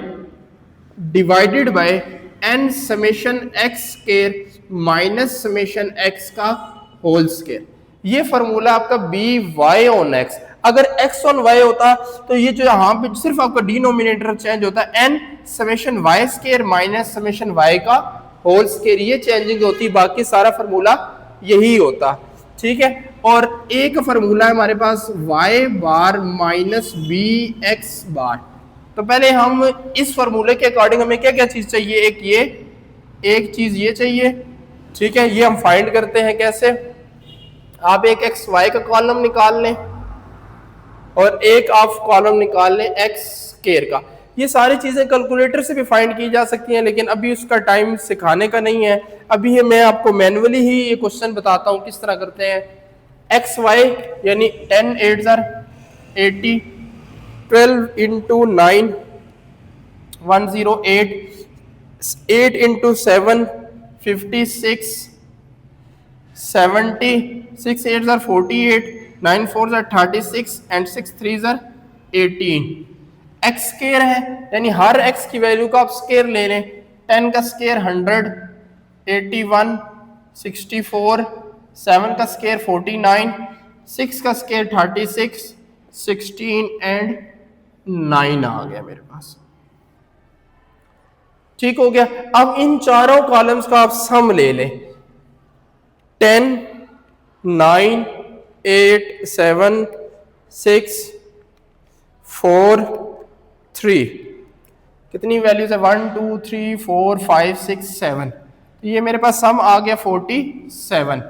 divided by n summation x square minus summation x का होल स्क्वायर। ये फॉर्मूला आपका बी वाई ऑन एक्स। अगर x ऑन y होता तो ये जो यहाँ पे सिर्फ आपका डिनोमिनेटर चेंज होता है, n summation y square minus summation y का होल स्क्वायर, ये चेंजिंग होती, बाकी सारा फॉर्मूला यही होता। ठीक है, और एक फॉर्मूला है हमारे पास y बार माइनस बी एक्स बार। तो पहले हम इस फॉर्मूले के अकॉर्डिंग हमें क्या क्या चीज चाहिए, एक ये, एक चीज ये चाहिए। ठीक है, ये हम फाइंड करते हैं कैसे, आप एक एक्स वाई का कॉलम निकाल लें और एक आप कॉलम निकाल लें एक्स स्क्वायर का। ये सारी चीजें कैलकुलेटर से भी फाइंड की जा सकती हैं, लेकिन अभी उसका टाइम सिखाने का नहीं है। अभी मैं आपको मैनुअली ही ये क्वेश्चन बताता हूँ किस तरह करते हैं। एक्स वाई यानी 10 8 80, 12 into 9 108, 8 into 7 56, 70, 6 8 48, 9 4 36 and 6 3 18। X square है यानी हर एक्स की वैल्यू का आप स्क्वायर ले लें। 10 का स्क्वायर 100, 81, 64, 7 का स्क्वायर 49, 6 का स्क्वायर 36, 16 एंड 9 आ गया मेरे पास। ठीक हो गया। अब इन चारों कॉलम्स का आप सम ले लें, 10 9 8 7 6 4 3, कितनी वैल्यूज है, 1 2 3 4 5 6 7, तो ये मेरे पास सम आ गया 47।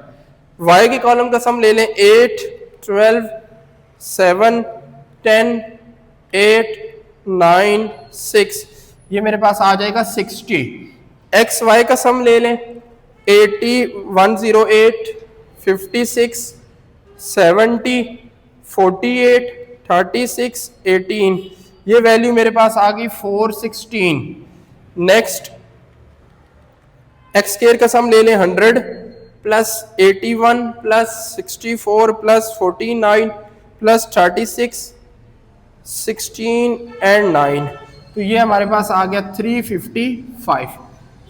y के कॉलम का सम ले लें, 8 12 7 10 8 9 6, ये मेरे पास आ जाएगा 60। एक्स वाई का सम ले लें, 80 108 56 70 48 36 18, ये वैल्यू मेरे पास आ गई 416। नेक्स्ट एक्स स्क्वायर का सम ले लें, 100 plus 81 plus 64 plus 49 plus 36 16 and 9, तो ये हमारे पास आ गया 355।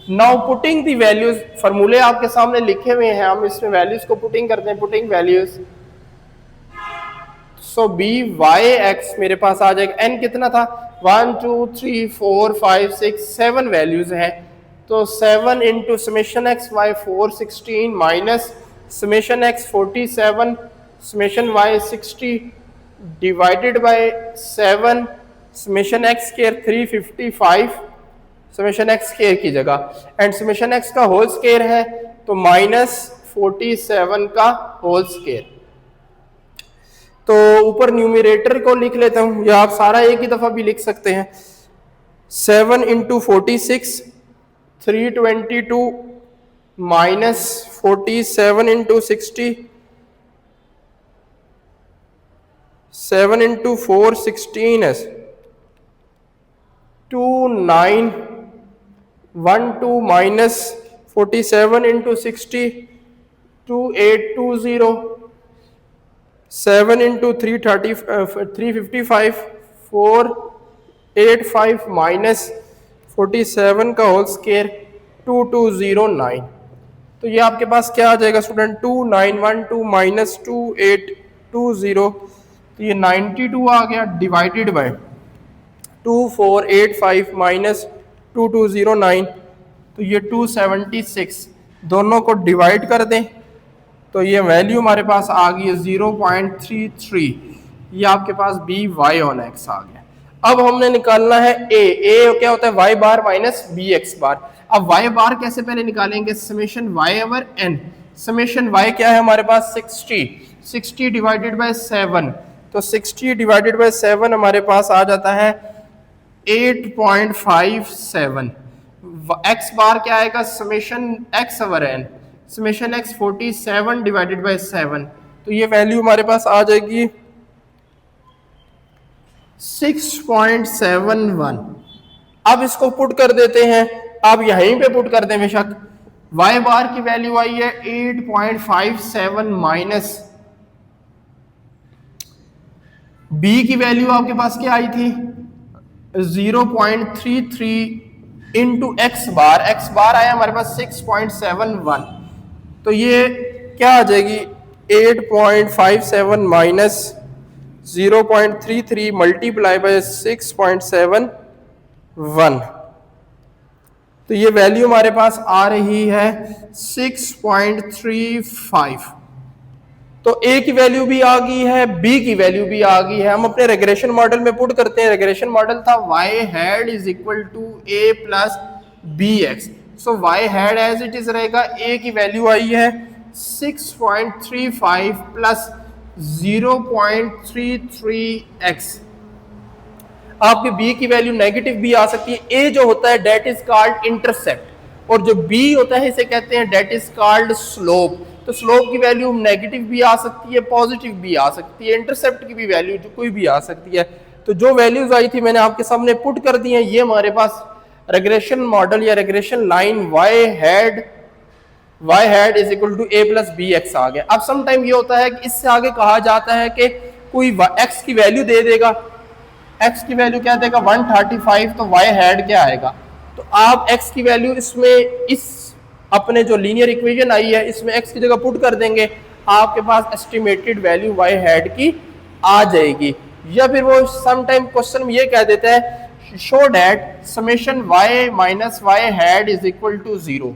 नाउ पुटिंग दी वैल्यूज, फॉर्मूले आपके सामने लिखे हुए हैं, हम इसमें वैल्यूज को पुटिंग करते हैं, पुटिंग वैल्यूज। सो बी वाई एक्स मेरे पास आ जाएगा, एन कितना था, 1 2 3 4 5 6 7 वैल्यूज हैं, तो 7 into summation x y 416 minus summation x 47 summation y 60 divided by 7 summation x square 355 summation x square की जगह, एंड समेशन एक्स का होल स्क्वायर है तो माइनस 47 का होल स्क्वायर। तो ऊपर न्यूमरेटर को लिख लेता हूं, या आप सारा एक ही दफा भी लिख सकते हैं। 7 इंटू 46 322 माइनस 47 इंटू 60, 7 इंटू 4 16 है, 2 9 1 2 माइनस 47 इंटू 60 2 8 2 0, 7 इंटू 355 485 माइनस 47 का होल स्क्वायर 2209, तो ये आपके पास क्या आ जाएगा स्टूडेंट, 2912 माइनस 2820, तो ये 92 आ गया, डिवाइडेड बाय 2485 माइनस 2209, तो ये 276, दोनों को डिवाइड कर दें तो ये वैल्यू हमारे पास आ गई है 0.33, ये आपके पास बी वाई ऑन एक्स आ गया। अब हमने निकालना है ए क्या होता है, y bar minus b x bar. अब वाई बार कैसे पहले निकालेंगे, summation y over n, summation y क्या है हमारे पास 60 डिवाइडेड बाय 7, तो 60 डिवाइडेड बाय 7 हमारे पास आ जाता है 8.57। एक्स बार क्या आएगा, summation x over n, summation x 47 divided by 7, तो ये वैल्यू हमारे पास आ जाएगी 6.71। अब इसको पुट कर देते हैं, अब यहीं पे पुट कर दें बेशक। y बार की वैल्यू आई है 8.57 माइनस b की वैल्यू आपके पास क्या आई थी 0.33 इंटू एक्स बार आया हमारे पास 6.71। तो ये क्या आ जाएगी 8.57 माइनस 0.33 मल्टीप्लाई बाय 6.71, तो ये वैल्यू हमारे पास आ रही है 6.35। तो a की वैल्यू भी आ गई है, b की वैल्यू भी आ गई है। हम अपने रेग्रेशन मॉडल में पुट करते हैं। रेग्रेशन मॉडल था y hat is equal to a plus b x. So y hat as it is रहेगा, a की वैल्यू आई है 6.35 प्लस 0.33x। आपके b की वैल्यू नेगेटिव भी आ सकती है। a जो होता है डेट इज कॉल्ड इंटरसेप्ट, और जो b होता है इसे कहते हैं डेट इज कॉल्ड स्लोप। तो स्लोप की वैल्यू नेगेटिव भी आ सकती है, पॉजिटिव भी आ सकती है, इंटरसेप्ट की भी वैल्यू जो कोई भी आ सकती है। तो जो वैल्यूज आई थी मैंने आपके सामने पुट कर दी हैं। ये हमारे पास रेग्रेशन मॉडल या regression line y hat is equal to a plus b x आ गया। अब सम टाइम ये होता है कि इससे आगे कहा जाता है कि कोई x की वैल्यू दे देगा, x की वैल्यू क्या देगा 135, तो y हैड क्या आएगा। तो आप x की वैल्यू इसमें इस अपने जो लीनियर इक्वेशन आई है इसमें x की जगह पुट कर देंगे, आपके पास एस्टिमेटेड वैल्यू y हैड की आ जाएगी। या फिर वो सम टाइम क्वेश्चन में ये कह देता है show that summation y minus y hat is equal to 0,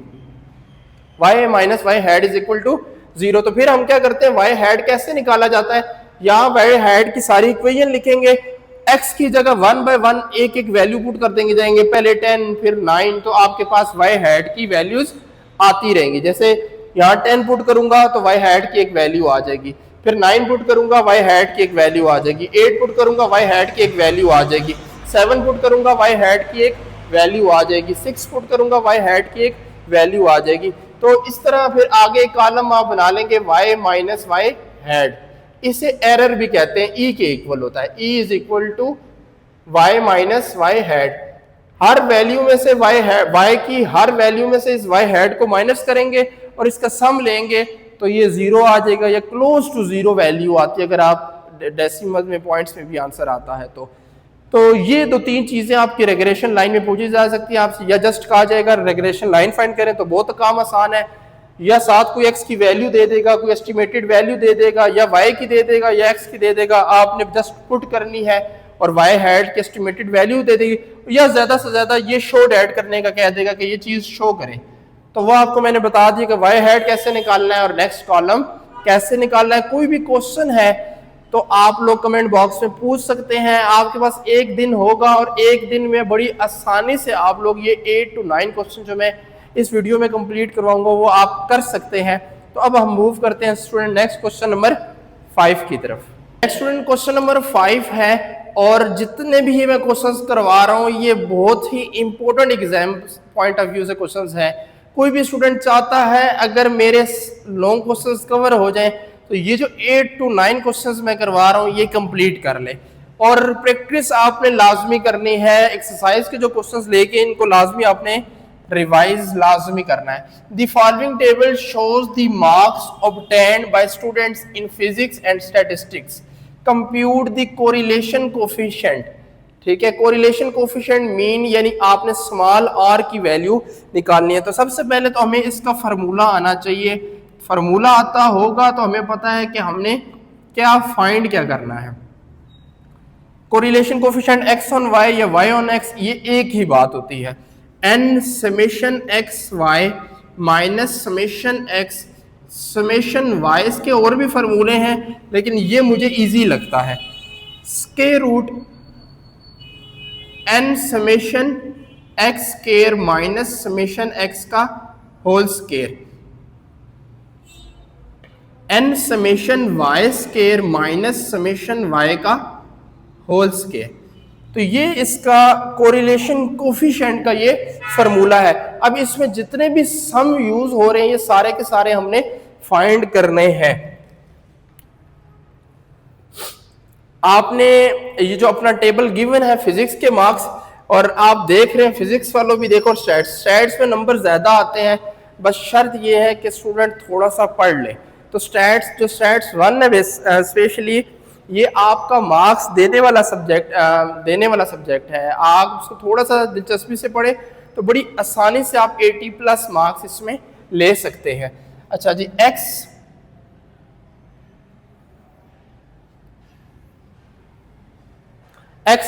y minus y hat is equal to 0। तो फिर हम क्या करते हैं, y हैड कैसे निकाला जाता है, यहाँ y हैड की सारी इक्वेशन लिखेंगे, x की जगह 1 बाय 1 एक एक वैल्यू पुट कर देंगे जाएंगे, पहले 10 फिर 9, तो आपके पास y हैड की वैल्यूज आती रहेंगी। जैसे यहाँ 10 पुट करूंगा तो y हैड की एक वैल्यू आ जाएगी, फिर 9 पुट करूंगा y हैड की एक वैल्यू आ जाएगी, 8 पुट करूंगा y हैड की एक वैल्यू आ जाएगी, 7 पुट करूंगा y हैड की एक वैल्यू आ जाएगी, 6 पुट करूंगा y हैड की एक वैल्यू आ जाएगी। तो इस तरह फिर आगे कॉलम आप बना लेंगे y माइनस y हैड। इसे एरर भी कहते हैं, e के इक्वल होता है, e is equal to y minus y hat. हर वैल्यू में से y की हर वैल्यू में से इस y हैड को माइनस करेंगे और इसका सम लेंगे तो ये 0 आ जाएगा या क्लोज टू 0 वैल्यू आती है अगर आप डेसिमल में पॉइंट्स में भी आंसर आता है तो ये दो तीन चीजें आपकी रेग्रेशन लाइन में पूछी जा सकती है आपसे। या जस्ट कहा जाएगा रेग्रेशन लाइन फाइंड करें तो बहुत काम आसान है, या साथ कोई x की वैल्यू दे देगा, कोई एस्टिमेटेड वैल्यू दे देगा, या y की दे देगा या x की दे देगा, आपने जस्ट पुट करनी है और y हैड की एस्टिमेटेड वैल्यू दे देगी, या ज्यादा से ज्यादा ये शो ऐड करने का कह देगा कि ये चीज शो करें। तो वो आपको मैंने बता दिया कि y हैड कैसे निकालना है और नेक्स्ट कॉलम कैसे निकालना है। कोई भी क्वेश्चन है तो आप लोग कमेंट बॉक्स में पूछ सकते हैं। आपके पास एक दिन होगा और एक दिन में बड़ी आसानी से आप लोग ये 8 to 9 क्वेश्चन जो मैं इस वीडियो में कंप्लीट करवाऊंगा वो आप कर सकते हैं। तो अब हम मूव करते हैं स्टूडेंट नेक्स्ट क्वेश्चन नंबर 5 की तरफ। नेक्स्ट स्टूडेंट क्वेश्चन नंबर 5 है, और जितने भी ये मैं क्वेश्चंस करवा रहा हूँ ये बहुत ही important exam point of view से क्वेश्चंस हैं। कोई भी स्टूडेंट चाहता है अगर मेरे लॉन्ग क्वेश्चंस कवर हो जाएं तो ये जो 8 to 9 क्वेश्चंस मैं करवा रहा हूँ ये कंप्लीट कर ले, और प्रैक्टिस आपने लाजमी करनी है। एक्सरसाइज के जो क्वेश्चंस लेके इनको लाजमी आपने रिवाइज लाजमी करना है। The following table shows the marks obtained by students in physics and statistics, compute the correlation coefficient. ठीक है, कोरिलेशन कोफिशिएंट मीन यानी आपने स्मॉल r की वैल्यू निकालनी है। तो सबसे पहले तो हमें इसका फार्मूला आना चाहिए। फार्मूला आता होगा तो हमें पता है कि हमने क्या फाइंड क्या करना है। Correlation coefficient x on y या y ऑन x ये एक ही बात होती है, n summation x y minus summation x summation y। इसके और भी फार्मूले हैं लेकिन ये मुझे इजी लगता है। Square root n summation x square minus summation x का whole square, n summation y square minus summation y का होल स्क्वायर। तो ये इसका कोरिलेशन कोफिशिएंट का ये फार्मूला है। अब इसमें जितने भी सम यूज हो रहे हैं ये सारे के सारे हमने फाइंड करने हैं। आपने ये जो अपना टेबल गिवन है फिजिक्स के मार्क्स और आप देख रहे हैं फिजिक्स वालों भी देखो, स्टैट्स में नंबर ज़्यादा आते हैं, बस शर्त ये है कि स्टूडेंट थोड़ा सा पढ़ ले। तो स्टैट्स 1 है स्पेशली, ये आपका मार्क्स देने वाला सब्जेक्ट है। आप उसको थोड़ा सा दिलचस्पी से पढ़े तो बड़ी आसानी से आप 80+ मार्क्स इसमें ले सकते हैं। अच्छा जी, एक्स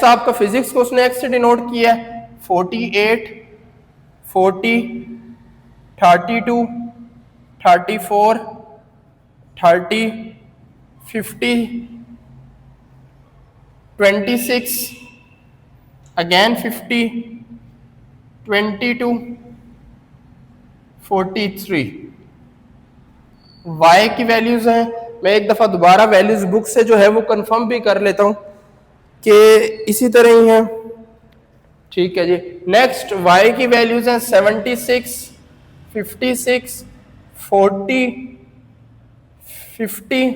आपका फिजिक्स को उसने एक्स से डिनोट किया है। 48, 40, 32, 34, 30, 50, 26, अगेन 50, 22, 43। वाई की वैल्यूज हैं, मैं एक दफा दोबारा वैल्यूज बुक से जो है वो कंफर्म भी कर लेता हूं कि इसी तरह ही है। ठीक है जी, नेक्स्ट वाई की वैल्यूज हैं 76, 56, 40, 50,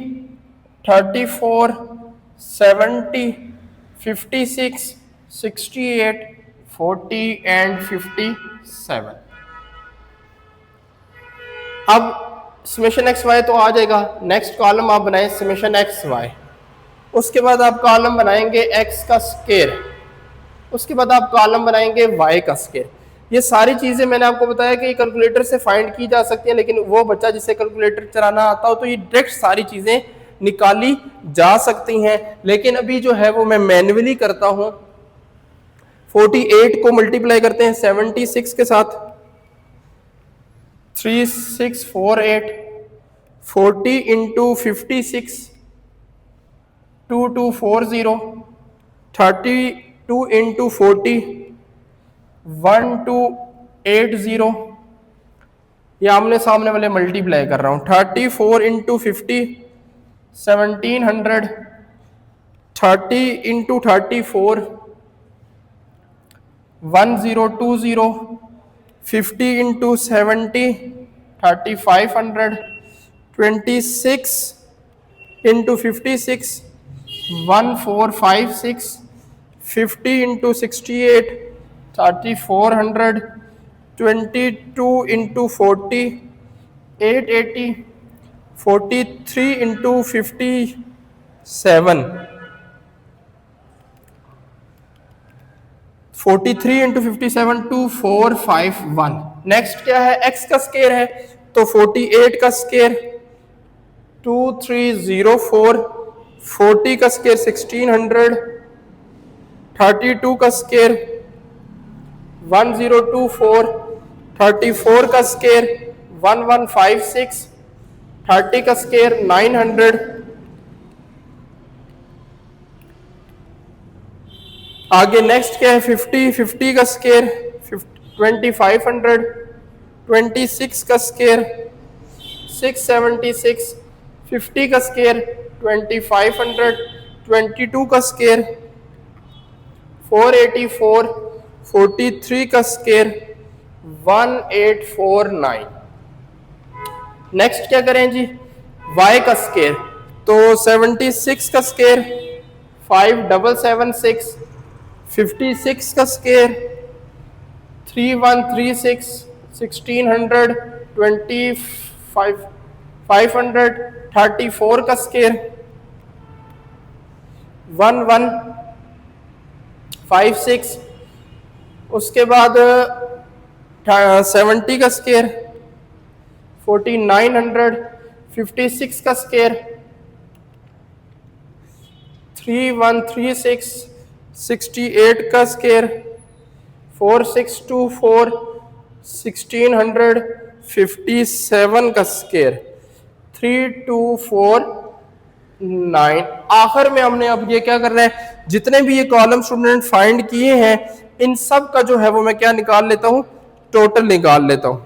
34, 70, 56, 68, 40 एंड 57। अब समेशन एक्स वाई तो आ जाएगा। नेक्स्ट कॉलम आप बनाए समेशन एक्स वाई, उसके बाद आप कॉलम बनाएंगे एक्स का स्केयर, उसके बाद आप कॉलम बनाएंगे वाई का स्केयर। ये सारी चीजें मैंने आपको बताया कि कैलकुलेटर से फाइंड की जा सकती हैं, लेकिन वो बच्चा जिसे कैलकुलेटर चलाना आता हो तो ये डायरेक्ट सारी चीजें निकाली जा सकती हैं। लेकिन अभी जो है वो मैं मैन्युअली करता हूं। 48 को मल्टीप्लाई करते हैं 76 के साथ, 3648, 40 इंटू 56, 2240, 32 इंटू 40, 1280। ये आमने सामने वाले मल्टीप्लाई कर रहा हूं। 34 into 50, 1700, 30 into 34, 1020, 50 into 70, 3500, 26 into 56, 1456, 50 into 68, 3400, 22 into 40, 880, 43 into 57, 43 into 57, 2451। Next क्या है, एक्स का स्केयर है तो 48 का स्केयर 2304, 40 का स्केयर 1600, 32 का स्केयर 1024, 34 का स्केयर 1156, 30 का स्केयर 900, आगे नेक्स्ट क्या है 50 का स्केयर 2500, 26 का स्केयर 676, 50 का स्केयर 2500, 22 का स्केयर 484, 43 का स्केयर 1849। नेक्स्ट क्या करें जी, y का स्केयर तो 76 का स्केयर 5776, 56 का स्केयर 3136, 1600, 25 500, 34 का स्केयर 1156, उसके बाद 70 का स्केयर 4900, 56 का स्केयर 3136, 68 का स्केयर 4624, 1600, 57 का स्केयर 3249। आखिर में हमने अब ये क्या करना है, जितने भी ये कॉलम स्टूडेंट फाइंड किए हैं इन सब का जो है वो मैं क्या निकाल लेता हूं, टोटल निकाल लेता हूं।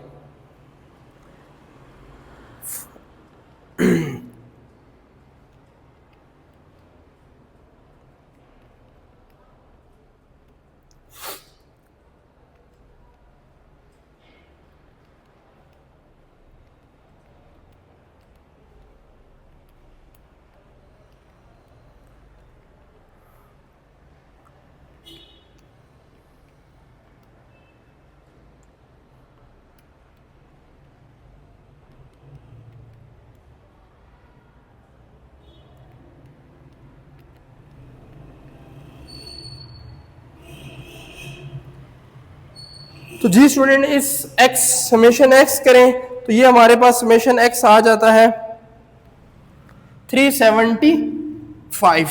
तो जी स्टूडेंट इस x समेशन x करें तो ये हमारे पास समेशन x आ जाता है 375।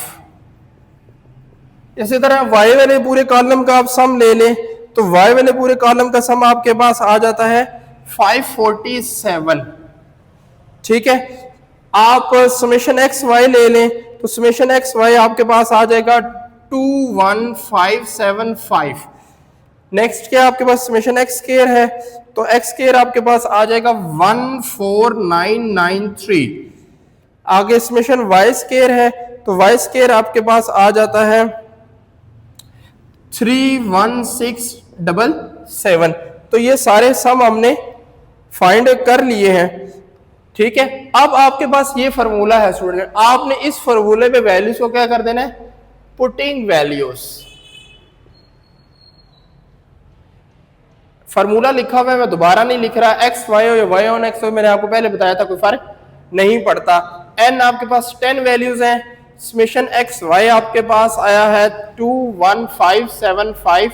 इसी तरह y वाले पूरे कॉलम का आप सम ले लें तो y वाले पूरे कॉलम का सम आपके पास आ जाता है 547। ठीक है, आप समेशन एक्स वाई ले लें तो समेशन एक्स वाई आपके पास आ जाएगा 21575। नेक्स्ट क्या आपके पास समेशन एक्स स्क्वायर है तो एक्स स्क्वायर आपके पास आ जाएगा 14993। आगे समेशन वाई स्क्वायर है तो वाई स्क्वायर आपके पास आ जाता है 31677। तो ये सारे सम हमने फाइंड कर लिए हैं। ठीक है, अब आपके पास ये फार्मूला है स्टूडेंट, आपने इस फार्मूले पे वैल्यूज को क्या कर देना है, पुटिंग वैल्यूज। फार्मूला लिखा हुआ है, मैं दोबारा नहीं लिख रहा, एक्स वाई हो या वाई ऑन एक्स हो, मैंने आपको पहले बताया था, कोई फर्क नहीं पड़ता। एन आपके पास 10 वैल्यूज हैं, समेशन एक्स वाई आपके पास आया है 21575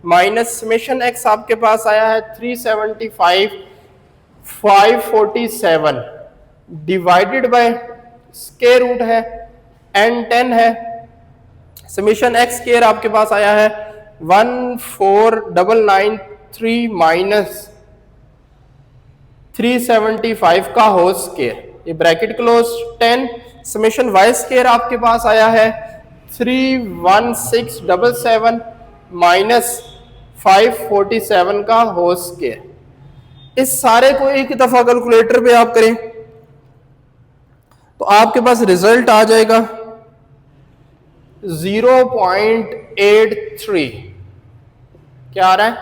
माइनस समेशन एक्स आपके पास आया है 375,547 डिवाइडेड बाय स्क्वायर रूट है एन 10 है। समेशन एक्स स्क्वायर आपके पास आया है 14993 माइनस 375 का होल स्क्वायर, ये bracket close 10। Summation y square आपके पास आया है 31677 माइनस 547 का होल स्क्वायर। इस सारे को एक दफा कैलकुलेटर पे आप करें तो आपके पास रिजल्ट आ जाएगा 0.83। क्या आ रहा है,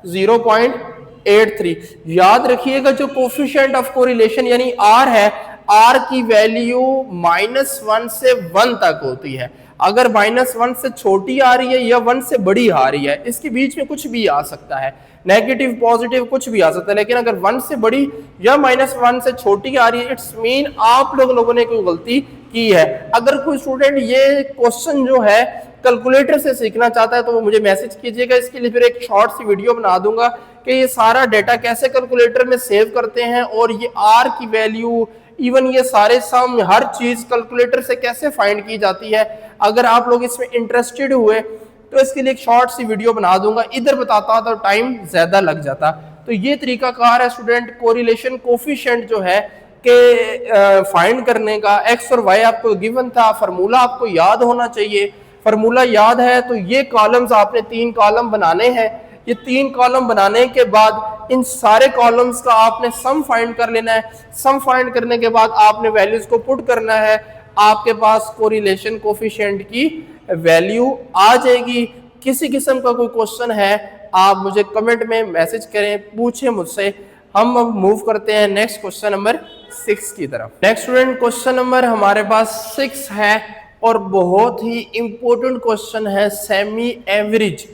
0.83। याद रखिएगा जो कोफिशिएंट ऑफ कोरिलेशन यानी आर है, आर की वैल्यू -1 से 1 तक होती है। अगर -1 से छोटी आ रही है या 1 से बड़ी आ रही है, इसके बीच में कुछ भी आ सकता है, नेगेटिव पॉजिटिव कुछ भी आ सकता है। लेकिन अगर 1 से बड़ी या -1 से छोटी आ रही है, इट्स मीन आप लोगों ने कोई गलती की है। अगर कोई स्टूडेंट ये क्वेश्चन जो है कैलकुलेटर से सीखना चाहता है तो वो मुझे मैसेज कीजिएगा, इसके लिए फिर एक शॉर्ट सी वीडियो बना दूंगा कि ये सारा डेटा कैसे कैलकुलेटर में सेव करते हैं और ये आर की वैल्यू, इवन ये सारे सम, हर चीज कैलकुलेटर से कैसे फाइंड की जाती है। अगर आप लोग इसमें इंटरेस्टेड हुए तो इसके लिए एक शॉर्ट सी वीडियो बना दूंगा, इधर बताता तो टाइम ज्यादा लग जाता। तो ये तरीका कार है स्टूडेंट कोरिलेशन कोफिशिएंट जो है कि फाइंड करने का। एक्स और वाई आपको गिवन था, फार्मूला आपको याद होना चाहिए। फार्मूला याद है तो ये कॉलम्स आपने 3 कॉलम बनाने हैं। ये 3 कॉलम बनाने के बाद इन सारे कॉलम्स का आपने सम फाइंड कर लेना है। सम फाइंड करने के बाद आपने वैल्यूज को पुट करना है, आपके पास कोरिलेशन कोफिशिएंट की वैल्यू आ जाएगी। किसी किस्म का कोई क्वेश्चन है आप मुझे कमेंट में मैसेज करें, पूछें मुझसे। हम अब मूव करते हैं नेक्स्ट क्वेश्चन नंबर 6 की तरफ। नेक्स्ट स्टूडेंट क्वेश्चन नंबर हमारे पास 6 है और बहुत ही इंपॉर्टेंट क्वेश्चन है, सेमी एवरेज।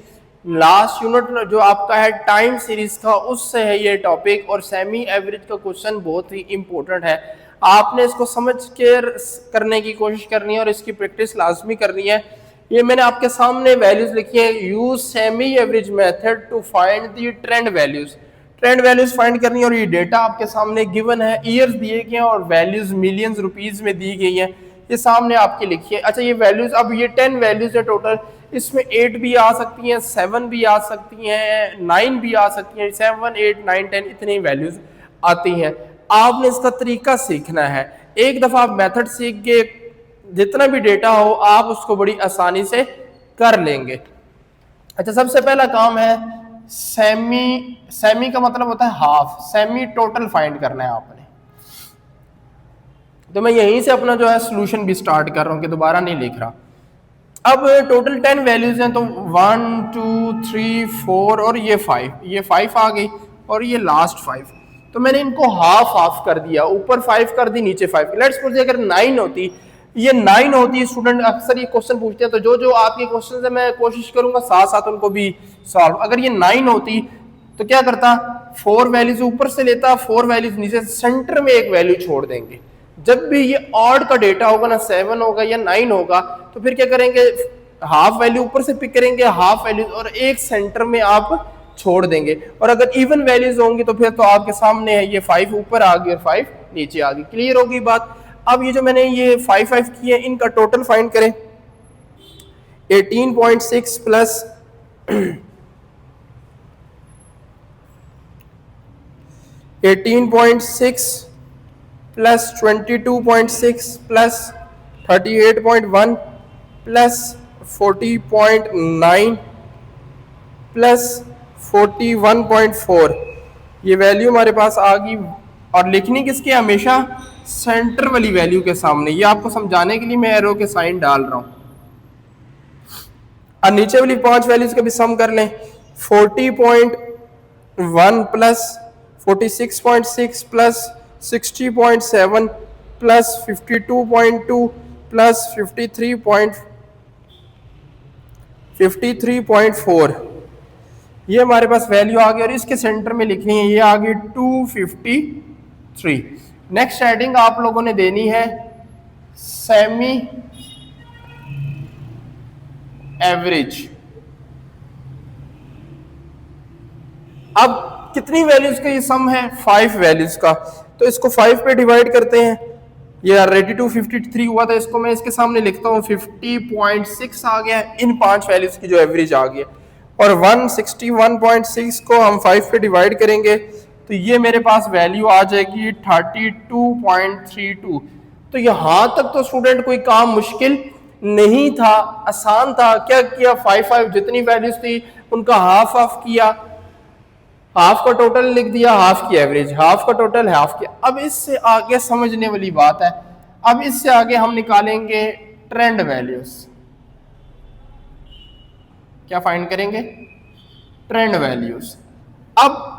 लास्ट यूनिट जो आपका है टाइम सीरीज का, उससे है ये टॉपिक, और सेमी एवरेज का क्वेश्चन बहुत ही इंपॉर्टेंट है। आपने इसको समझ के करने की कोशिश करनी है और इसकी प्रैक्टिस लाजमी करनी है। ये मैंने आपके सामने वैल्यूज लिखी है, use semi average method to find the trend values. Trend values find करनी है और ये डेटा आपके सामने गिवन है, ईयर्स दिए गए हैं और वैल्यूज मिलियंस रुपीज में दी गई है, ये सामने आपके लिखी है। अच्छा, ये वैल्यूज, अब ये 10 वैल्यूज है टोटल, इसमें 8 भी आ सकती हैं, 7 भी आ सकती हैं, 9 भी आ सकती हैं, 7, 8, 9, 10 इतनी वैल्यूज आती हैं। आपने इसका तरीका सीखना है। एक दफा आप मेथड सीख के जितना भी डेटा हो आप उसको बड़ी आसानी से कर लेंगे। अच्छा, सबसे पहला काम है सेमी। सेमी का मतलब होता है हाफ, सेमी टोटल फाइंड करना है आपने। तो मैं यहीं से अपना जो है सोल्यूशन भी स्टार्ट कर रहा हूं कि दोबारा नहीं लिख रहा। अब टोटल 10 वैल्यूज हैं तो 1, 2, 3, 4 और ये 5, ये 5 आ गई और ये लास्ट 5। तो मैंने इनको हाफ हाफ कर दिया, ऊपर 5 कर दी, नीचे 5। लेट्स सपोज अगर 9 होती, ये 9 होती, स्टूडेंट अक्सर ये क्वेश्चन पूछते हैं, तो जो आपके क्वेश्चन है मैं कोशिश करूंगा साथ साथ उनको भी सॉल्व। अगर ये 9 होती तो क्या करता, 4 वैल्यूज ऊपर से लेता, 4 वैल्यूज नीचे, सेंटर में एक वैल्यू छोड़ देंगे। जब भी ये ऑड का डेटा होगा ना, 7 होगा या 9 होगा, तो फिर क्या करेंगे, हाफ वैल्यू ऊपर से पिक करेंगे, हाफ वैल्यू, और एक सेंटर में आप छोड़ देंगे। और अगर इवन वैल्यूज होंगी तो फिर तो आपके सामने है ये 5 ऊपर आ गई और 5 नीचे आ गई। क्लियर होगी बात। अब ये जो मैंने ये 5 किए इनका टोटल फाइंड करें। 18.6 plus 18.6 plus 22.6 plus 38.1 plus 40.9 plus 41.4, ये वैल्यू हमारे पास आ गई। और लिखनी किसके, हमेशा सेंटर वाली वैल्यू के सामने। ये आपको समझाने के लिए मैं एरो के साइन डाल रहा हूं। और नीचे वाली 5 वैल्यूज का भी सम कर लें। 40.1 प्लस 46.6 प्लस 60.7 प्लस 52.2 प्लस 53.4, ये हमारे पास वैल्यू आ गई। और इसके सेंटर में लिखनी है, ये आ गई 253। नेक्स्ट हेडिंग आप लोगों ने देनी है सेमी एवरेज। अब कितनी वैल्यूज का ये सम है, 5 वैल्यूज का। तो इसको 5 पे डिवाइड करते हैं। ये ऑलरेडी 253 हुआ था, इसको मैं इसके सामने लिखता हूँ 50.6 आ गया इन 5 वैल्यूज की जो एवरेज आ गई। और 161.6 को हम 5 पे डिवाइड करेंगे तो ये मेरे पास वैल्यू आ जाएगी 32.32। तो यहां तक तो स्टूडेंट कोई काम मुश्किल नहीं था, आसान था। क्या किया, 5 जितनी वैल्यूज थी उनका हाफ किया, हाफ का टोटल लिख दिया, हाफ की एवरेज, हाफ का टोटल, हाफ की। अब इससे आगे समझने वाली बात है। अब इससे आगे हम निकालेंगे ट्रेंड वैल्यूज। क्या फाइंड करेंगे, ट्रेंड वैल्यूज। अब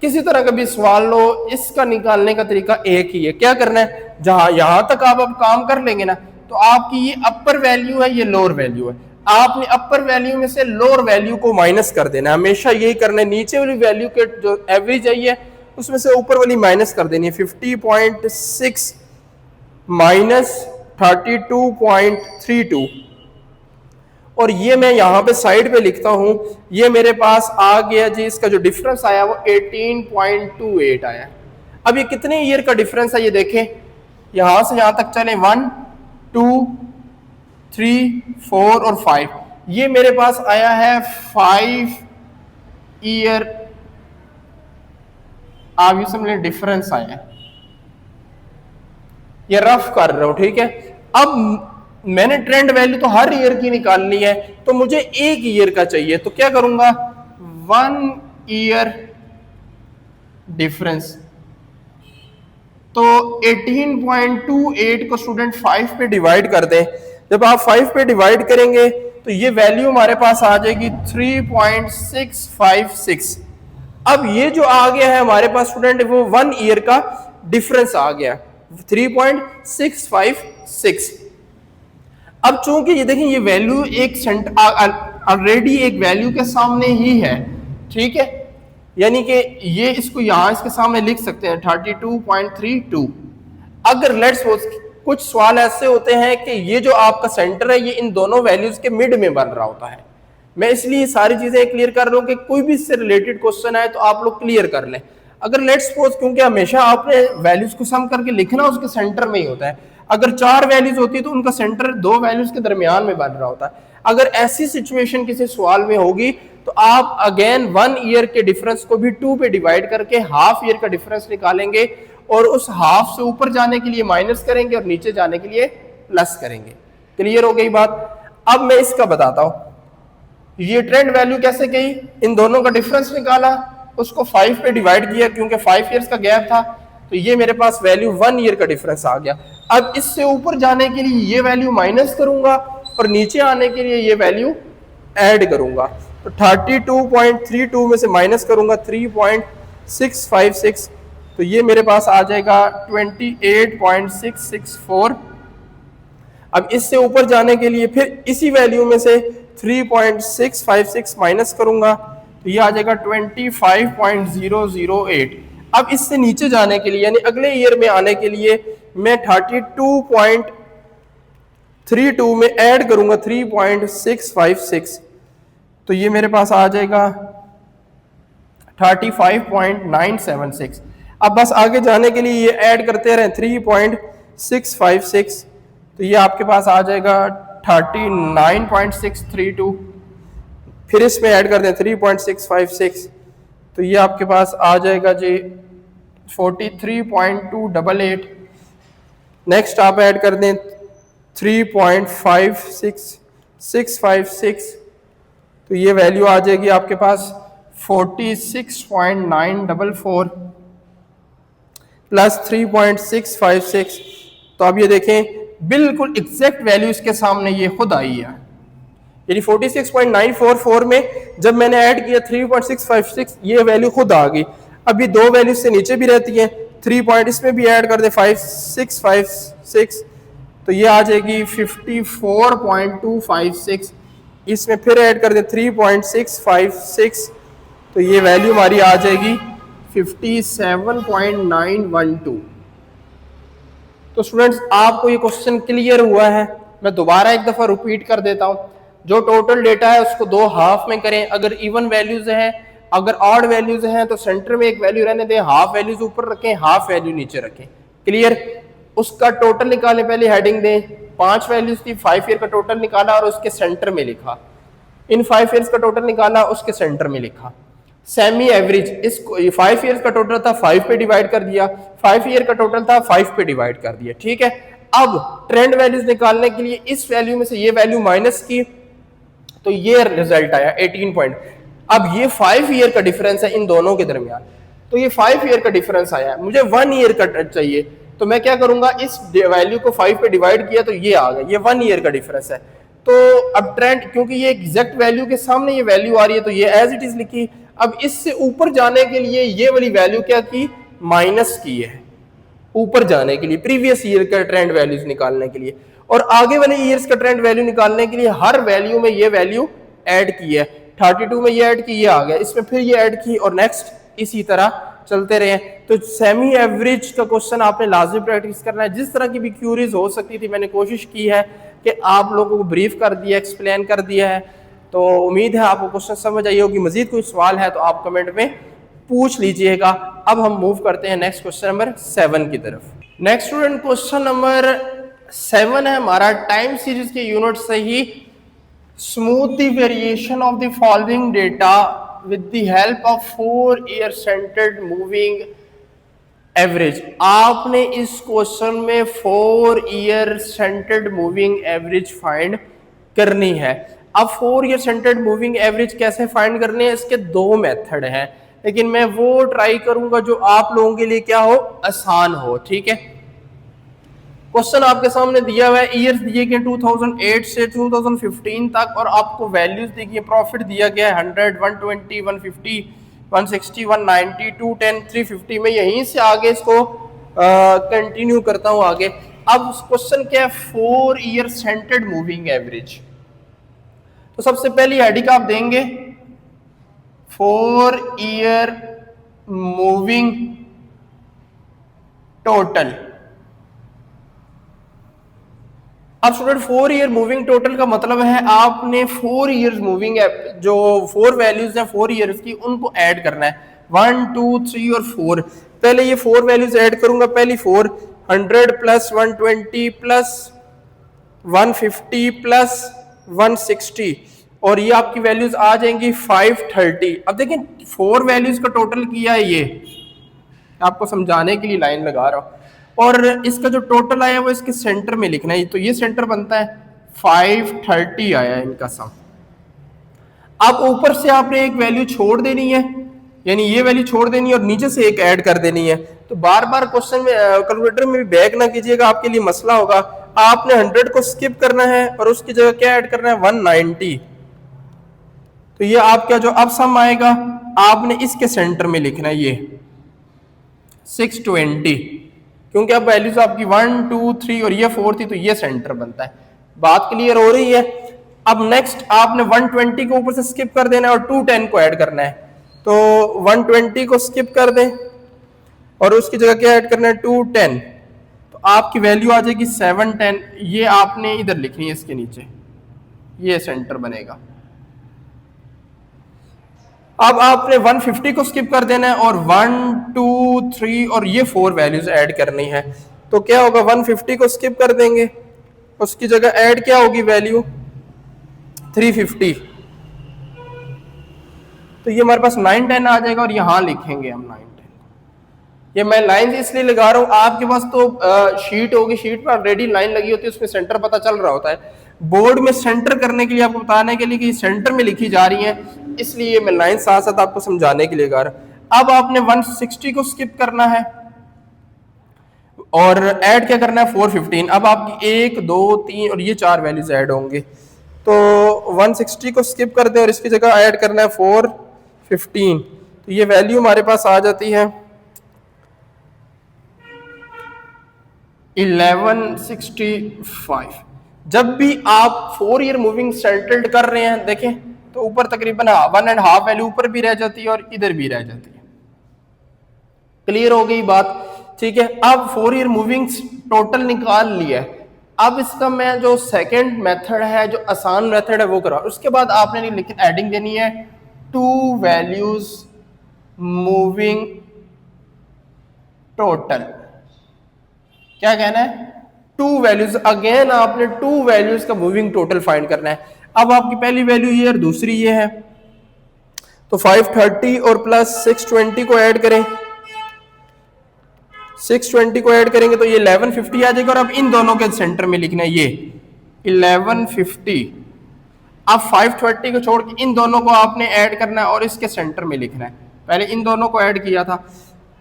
किसी तरह का भी सवाल लो, इसका निकालने का तरीका एक ही है। क्या करना है, जहां यहां तक आप अब काम कर लेंगे ना, तो आपकी ये अपर वैल्यू है, ये लोअर वैल्यू है। आपने अपर वैल्यू में से लोअर वैल्यू को माइनस कर देना है, हमेशा यही करना है। नीचे वाली वैल्यू के जो एवरेज आई है उसमें से ऊपर वाली माइनस कर देनी है। 50.6 माइनस 32.32, और ये मैं यहां पे साइड पे लिखता हूं। ये मेरे पास आ गया जी, इसका जो डिफरेंस आया वो 18.28 आया। अब ये कितने ईयर का डिफरेंस है ये देखें, यहां से यहां तक चले 1 2 3 4 और 5, ये मेरे पास आया है 5 ईयर। आप ये समझ डिफरेंस आया, ये रफ कर रहा हूं, ठीक है। अब मैंने ट्रेंड वैल्यू तो हर ईयर की निकालनी है, तो मुझे एक ईयर का चाहिए। तो क्या करूंगा, 1 ईयर डिफरेंस। तो 18.28 को स्टूडेंट 5 पे डिवाइड कर दें। जब आप 5 पे डिवाइड करेंगे तो ये वैल्यू हमारे पास आ जाएगी 3.656। अब ये जो आ गया है हमारे पास स्टूडेंट, वो 1 ईयर का डिफरेंस आ गया 3.656। अब चूंकि ये देखें, ये वैल्यू एक ऑलरेडी एक वैल्यू के सामने ही है, ठीक है, यानी कि ये इसको यहां इसके सामने लिख सकते हैं 32.32। अगर लेट्स सपोज कुछ सवाल ऐसे होते हैं कि ये जो आपका सेंटर है ये इन दोनों वैल्यूज के मिड में बन रहा होता है। मैं इसलिए सारी चीजें क्लियर कर रहा हूं कि कोई भी इससे रिलेटेड क्वेश्चन आए तो आप लोग क्लियर कर लें। अगर लेट्स सपोज, क्योंकि हमेशा आपने वैल्यूज को सम करके लिखना उसके सेंटर में ही होता है। अगर 4 वैल्यूज होती है तो उनका सेंटर 2 वैल्यूज के दरमियान में बन रहा होता है। अगर ऐसी सिचुएशन किसी सवाल में होगी तो आप अगेन 1 ईयर के डिफरेंस को भी 2 पे डिवाइड करके हाफ ईयर का डिफरेंस निकालेंगे और उस हाफ से ऊपर जाने के लिए माइनस करेंगे और नीचे जाने के लिए प्लस करेंगे। क्लियर हो गई बात। अब मैं इसका बताता हूं, ये ट्रेंड वैल्यू कैसे गई, इन दोनों का डिफरेंस निकाला, उसको 5 पे डिवाइड किया क्योंकि 5 ईयर्स का गैप था, तो ये मेरे पास वैल्यू 1 ईयर का डिफरेंस आ गया। अब इससे ऊपर जाने के लिए ये वैल्यू माइनस करूंगा और नीचे आने के लिए ये वैल्यू ऐड करूंगा। तो 32.32 में से माइनस करूंगा 3.656, तो ये मेरे पास आ जाएगा 28.664। अब इससे ऊपर जाने के लिए फिर इसी वैल्यू में से 3.656 माइनस करूंगा तो ये आ जाएगा 25.008। अब इससे नीचे जाने के लिए यानी अगले ईयर में आने के लिए मैं 32.32 में ऐड करूंगा 3.656, तो ये मेरे पास आ जाएगा 35.976। अब बस आगे जाने के लिए ये ऐड करते रहें 3.656, तो ये आपके पास आ जाएगा 39.632। फिर इसमें ऐड कर दें 3.656, तो ये आपके पास आ जाएगा जी 43.288। नेक्स्ट आप ऐड कर दें 3.56656, तो ये वैल्यू आ जाएगी आपके पास 46.944 प्लस 3.656। तो अब ये देखें बिल्कुल एग्जैक्ट वैल्यू इसके सामने ये खुद आई है, यानी 46.944 में जब मैंने ऐड किया 3.656 ये वैल्यू खुद आ गई। अब ये दो वैल्यू से नीचे भी रहती हैं, 3 पॉइंट इसमें भी ऐड कर दे 5656, तो ये आ जाएगी 54.256। इसमें फिर ऐड कर दे 3.656, तो ये वैल्यू हमारी आ जाएगी 57.912। तो स्टूडेंट्स आपको ये क्वेश्चन क्लियर हुआ है? मैं दोबारा एक दफा रिपीट कर देता हूं। जो टोटल डेटा है उसको दो हाफ में करें। अगर इवन वैल्यूज हैं, अगर ऑड वैल्यूज हैं तो सेंटर में एक वैल्यू रहने दें, हाफ वैल्यूज ऊपर रखें, हाफ वैल्यू नीचे रखें। क्लियर? उसका टोटल निकालें, पहले हेडिंग दें। 5 वैल्यूज थी, 5 ईयर का टोटल निकाला और उसके सेंटर में लिखा। इन 5 ईयर्स का टोटल निकाला, उसके सेंटर में लिखा। सेमी एवरेज, इसको 5 ईयर्स का टोटल था 5 पे डिवाइड कर दिया, 5 ईयर का टोटल था 5 पे डिवाइड कर दिया। ठीक है, अब ट्रेंड वैल्यूज निकालने के लिए इस वैल्यू में से ये वैल्यू माइनस की, तो ये रिजल्ट आया 18 पॉइंट। अब ये 5 ईयर का डिफरेंस है इन दोनों के दरमियान, तो ये 5 ईयर का डिफरेंस आया, मुझे 1 ईयर का चाहिए, तो मैं क्या करूंगा, इस वैल्यू को 5 पे डिवाइड किया तो ये आ गया, ये 1 ईयर का डिफरेंस है। तो अब ट्रेंड, क्योंकि ये एग्जैक्ट वैल्यू के सामने ये वैल्यू आ रही है तो ये एज इट इज लिखी। अब इससे ऊपर जाने के लिए ये वाली वैल्यू क्या की, माइनस की है ऊपर जाने के लिए, प्रीवियस ईयर का ट्रेंड वैल्यूज निकालने के लिए। और आगे वाले ईयर्स का ट्रेंड वैल्यू निकालने के लिए हर वैल्यू में ये वैल्यू ऐड की है। 32 में ये ऐड की, ये आ गया, इसमें फिर ये ऐड की और नेक्स्ट इसी तरह चलते रहे। तो सेमी एवरेज का क्वेश्चन आपने लाजमी प्रैक्टिस करना है। जिस तरह की भी क्यूरीज हो सकती थी मैंने कोशिश की है कि आप लोगों को ब्रीफ कर दिया, एक्सप्लेन कर दिया है। तो उम्मीद है आपको क्वेश्चन समझ आई होगी। मजीद कोई सवाल है तो आप कमेंट में पूछ लीजिएगा। अब हम मूव करते हैं नेक्स्ट क्वेश्चन नंबर 7 की तरफ। नेक्स्ट स्टूडेंट क्वेश्चन नंबर 7 है हमारा, टाइम सीरीज के यूनिट से ही smooth the variation of the following data with the help of 4 year centred moving average. आपने इस क्वेश्चन में 4 year centred moving average find करनी है। अब 4 ईयर सेंटर्ड मूविंग एवरेज कैसे फाइंड करनी है, इसके 2 मेथड हैं, लेकिन मैं वो ट्राई करूंगा जो आप लोगों के लिए क्या हो, आसान हो। ठीक है, क्वेश्चन आपके सामने दिया हुआ है, ईयर्स दिए गए 2008 से 2015 तक और आपको वैल्यूज दी गई, प्रॉफिट दिया गया है 100, 120, 150, 160, 190, 210, 350 में। यहीं से आगे इसको कंटिन्यू करता हूं आगे। अब क्वेश्चन क्या है, 4 ईयर सेंटर्ड मूविंग एवरेज। तो सबसे पहली हेडिंग आप देंगे 4 ईयर मूविंग टोटल। अब स्टूडेंट 4 ईयर मूविंग टोटल का मतलब है आपने 4 ईयर्स मूविंग जो 4 वैल्यूज हैं 4 ईयर्स की, उनको ऐड करना है, 1, 2, 3 और 4। पहले ये 4 वैल्यूज ऐड करूंगा। पहली 4, 100 प्लस 120 प्लस 150 प्लस 160 और ये आपकी वैल्यूज आ जाएंगी 530। अब देखें 4 वैल्यूज का टोटल किया है, ये आपको समझाने के लिए लाइन लगा रहा हूं, और इसका जो टोटल आया वो इसके सेंटर में लिखना है। तो ये सेंटर बनता है 530 आया इनका सम। अब ऊपर से आपने एक वैल्यू छोड़ देनी है, यानी ये वैल्यू छोड़ देनी है और नीचे से एक ऐड कर देनी है। तो बार बार क्वेश्चन में कैलकुलेटर में भी बैक ना कीजिएगा, आपके लिए मसला होगा। आपने 100 को स्किप करना है और उसकी जगह क्या ऐड करना है, 190। तो ये आपका जो अब सम आएगा आपने इसके सेंटर में लिखना है, ये 620, क्योंकि अब वैल्यूज आपकी 1, 2, 3 और ये 4 थी, तो ये सेंटर बनता है। बात क्लियर हो रही है? अब नेक्स्ट आपने 120 को ऊपर से स्किप कर देना है और 210 को ऐड करना है। तो 120 को स्किप कर दें और उसकी जगह क्या ऐड करना है, 210। तो आपकी वैल्यू आ जाएगी 710। ये आपने इधर लिखनी है इसके नीचे, ये सेंटर बनेगा। अब आपने 150 को स्किप कर देना है और 1 2 3 और ये 4 वैल्यूज ऐड करनी है। तो क्या होगा, 150 को स्किप कर देंगे, उसकी जगह ऐड क्या होगी वैल्यू 350। तो ये हमारे पास 9 10 आ जाएगा और यहां लिखेंगे हम 9 10। ये मैं लाइन इसलिए लगा रहा हूं, आपके पास तो शीट होगी, शीट पर ऑलरेडी लाइन लगी होती है, उसमें सेंटर पता चल रहा होता है। बोर्ड में सेंटर करने के लिए, आपको बताने के लिए कि सेंटर में लिखी जा रही है, इसलिए मैं लाइन साथ साथ आपको समझाने के लिए गा रहा। अब आपने 160 को स्किप करना है और ऐड क्या करना है 415। अब आपकी 1 2 3 और ये 4 वैल्यूज ऐड होंगे। तो 160 को स्किप कर दें और इसकी जगह ऐड करना है 415। तो ये वैल्यू हमारे पास आ जाती है 1165। जब भी आप 4 ईयर मूविंग सेटल्ड कर रहे हैं, देखें तो ऊपर तकरीबन 1.5 वैल्यू ऊपर भी रह जाती है और इधर भी रह जाती है। क्लियर हो गई बात? ठीक है। अब 4 ईयर मूविंग टोटल निकाल लिया है। अब इसका मैं जो सेकंड मेथड है, जो आसान मेथड है वो करा। उसके बाद आपने लेकिन एडिंग देनी है 2 वैल्यूज मूविंग टोटल। क्या कहना है? 2 वैल्यूज। अगेन आपने 2 वैल्यूज का मूविंग टोटल फाइंड करना है। अब आपकी पहली वैल्यू ये और दूसरी ये है, तो 530 और प्लस 620 को ऐड करें। 620 को ऐड करेंगे तो ये 1150 आ जाएगा। और अब इन दोनों के सेंटर में लिखना है ये 1150। अब 530 को छोड़ के इन दोनों को आपने ऐड करना है और इसके सेंटर में लिखना है। पहले इन दोनों को ऐड किया था,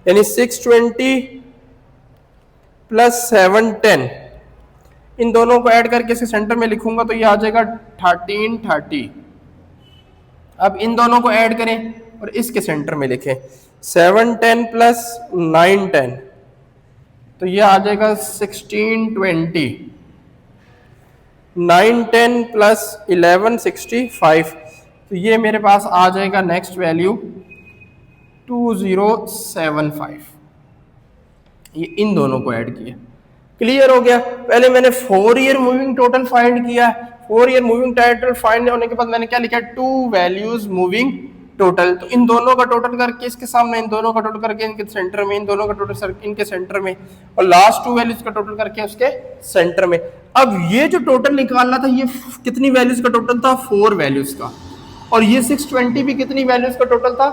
यानी 620 प्लस 710, इन दोनों को ऐड करके इसके सेंटर में लिखूंगा तो ये आ जाएगा 1330। अब इन दोनों को ऐड करें और इसके सेंटर में लिखें 710 प्लस 910, तो ये आ जाएगा 1620। 910 प्लस 1165, तो ये मेरे पास आ जाएगा नेक्स्ट वैल्यू 2075। ये इन दोनों को ऐड किया। क्लियर हो गया? पहले मैंने 4 ईयर मूविंग टोटल फाइंड किया। 4 ईयर मूविंग टोटल फाइंड होने के बाद मैंने क्या लिखा? 2 वैल्यूज मूविंग टोटल। तो इन दोनों का टोटल करके इसके सामने, इन दोनों का टोटल करके इनके सेंटर में, इन दोनों का टोटल इनके सेंटर में, और लास्ट 2 वैल्यूज का टोटल करके उसके सेंटर में। अब ये जो टोटल निकालना था, ये कितनी वैल्यूज का टोटल था? 4 वैल्यूज का। और ये 620 भी कितनी वैल्यूज का टोटल था?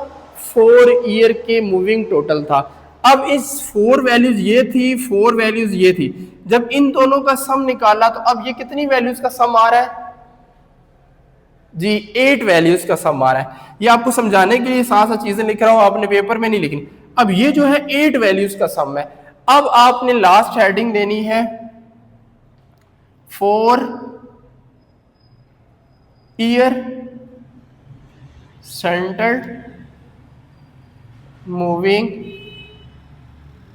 4 ईयर के मूविंग टोटल था। अब इस 4 वैल्यूज ये थी, 4 वैल्यूज ये थी। जब इन दोनों का सम निकाला तो अब ये कितनी वैल्यूज का सम आ रहा है जी? 8 वैल्यूज का सम आ रहा है। ये आपको समझाने के लिए साथ साथ चीजें लिख रहा हूं, आपने पेपर में नहीं लिखनी। अब ये जो है 8 वैल्यूज का सम है। अब आपने लास्ट हेडिंग देनी है 4 ईयर सेंटर्ड मूविंग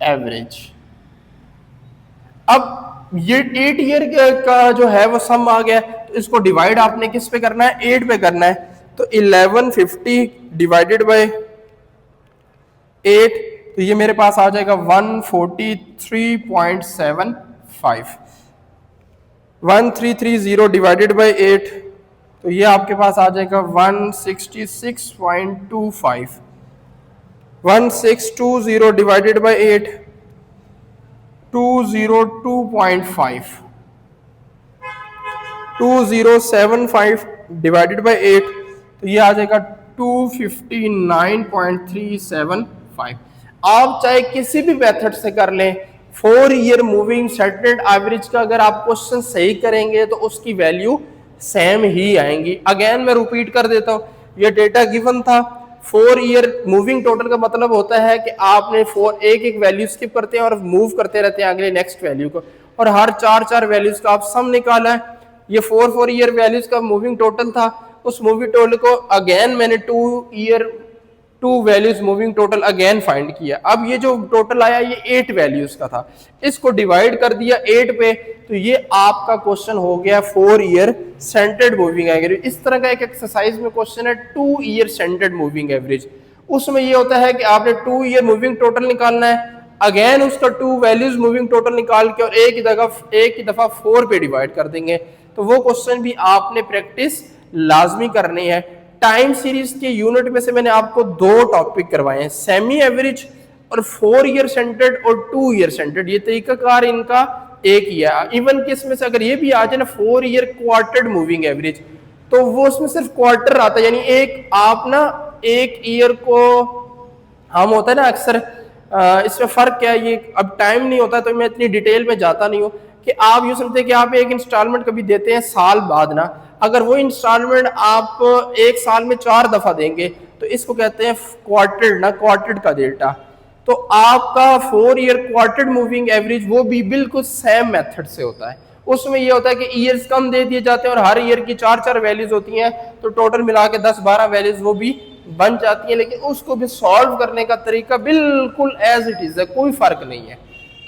एवरेज। अब ये 8 ईयर का जो है वो सम आ गया, तो इसको डिवाइड आपने किस पे करना है? 8 पे करना है। तो 1150 डिवाइडेड बाय 8, तो ये मेरे पास आ जाएगा 143.75। 1330 डिवाइडेड बाय 8, तो ये आपके पास आ जाएगा 166.25। 1620 डिवाइडेड बाय 8, 202.5। 2075 डिवाइडेड बाय 8, तो ये आ जाएगा 259.375। आप चाहे किसी भी मेथड से कर लें, 4 ईयर मूविंग सेटल्ड एवरेज का अगर आप क्वेश्चन सही करेंगे तो उसकी वैल्यू सेम ही आएंगी। अगेन मैं रिपीट कर देता हूं, ये डेटा गिवन था। 4 ईयर मूविंग टोटल का मतलब होता है कि आपने एक वैल्यू स्किप करते हैं और मूव करते रहते हैं अगले नेक्स्ट वैल्यू को, और हर 4 वैल्यूज का आप सम निकाला है। ये 4 ईयर वैल्यूज का मूविंग टोटल था। उस मूविंग टोटल को अगेन मैंने 2 values moving total again find किया। अब ये जो टोटल आया ये 8 वैल्यूज का था, इसको डिवाइड कर दिया 8 पे, तो ये आपका क्वेश्चन हो गया 4 ईयर सेंटर्ड मूविंग एवरेज। इस तरह का एक एक्सरसाइज में क्वेश्चन है 2 ईयर सेंटर्ड मूविंग एवरेज। उसमें ये होता है कि आपने 2 ईयर मूविंग टोटल निकालना है, अगेन उसका 2 वैल्यूज मूविंग टोटल निकाल के और एक ही दफा 4 पे डिवाइड कर देंगे। तो वो क्वेश्चन भी आपने प्रैक्टिस लाजमी करनी है। टाइम सीरीज के यूनिट में से मैंने आपको 2 टॉपिक करवाए हैं, सेमी एवरेज और 4 ईयर सेंटर्ड और 2 ईयर सेंटर्ड। ये तरीकाकार इनका एक ही है। इवन कि इसमें से अगर ये भी आ जाए ना 4 ईयर क्वार्टर्ड मूविंग एवरेज, तो वो उसमें सिर्फ क्वार्टर आता है, यानी एक आप ना एक ईयर को हम होता है ना अक्सर इसमें फर्क क्या है, ये अब टाइम नहीं होता तो मैं इतनी डिटेल में जाता नहीं हूँ कि आप यूँ समझते हैं कि आप एक इंस्टॉलमेंट कभी देते हैं साल बाद ना, अगर वो इंस्टॉलमेंट आप एक साल में 4 दफा देंगे तो इसको कहते हैं क्वार्टर्ड ना, क्वार्टर्ड का डेल्टा। तो आपका 4 ईयर क्वार्टर्ड मूविंग एवरेज वो भी बिल्कुल सेम मेथड से होता है। उसमें ये होता है कि ईयर्स कम दे दिए जाते हैं और हर ईयर की 4-4 वैल्यूज होती हैं, तो टोटल मिला के 10-12 वैल्यूज वो भी बन जाती है, लेकिन उसको भी सॉल्व करने का तरीका बिल्कुल एज इट इज है, कोई फर्क नहीं है।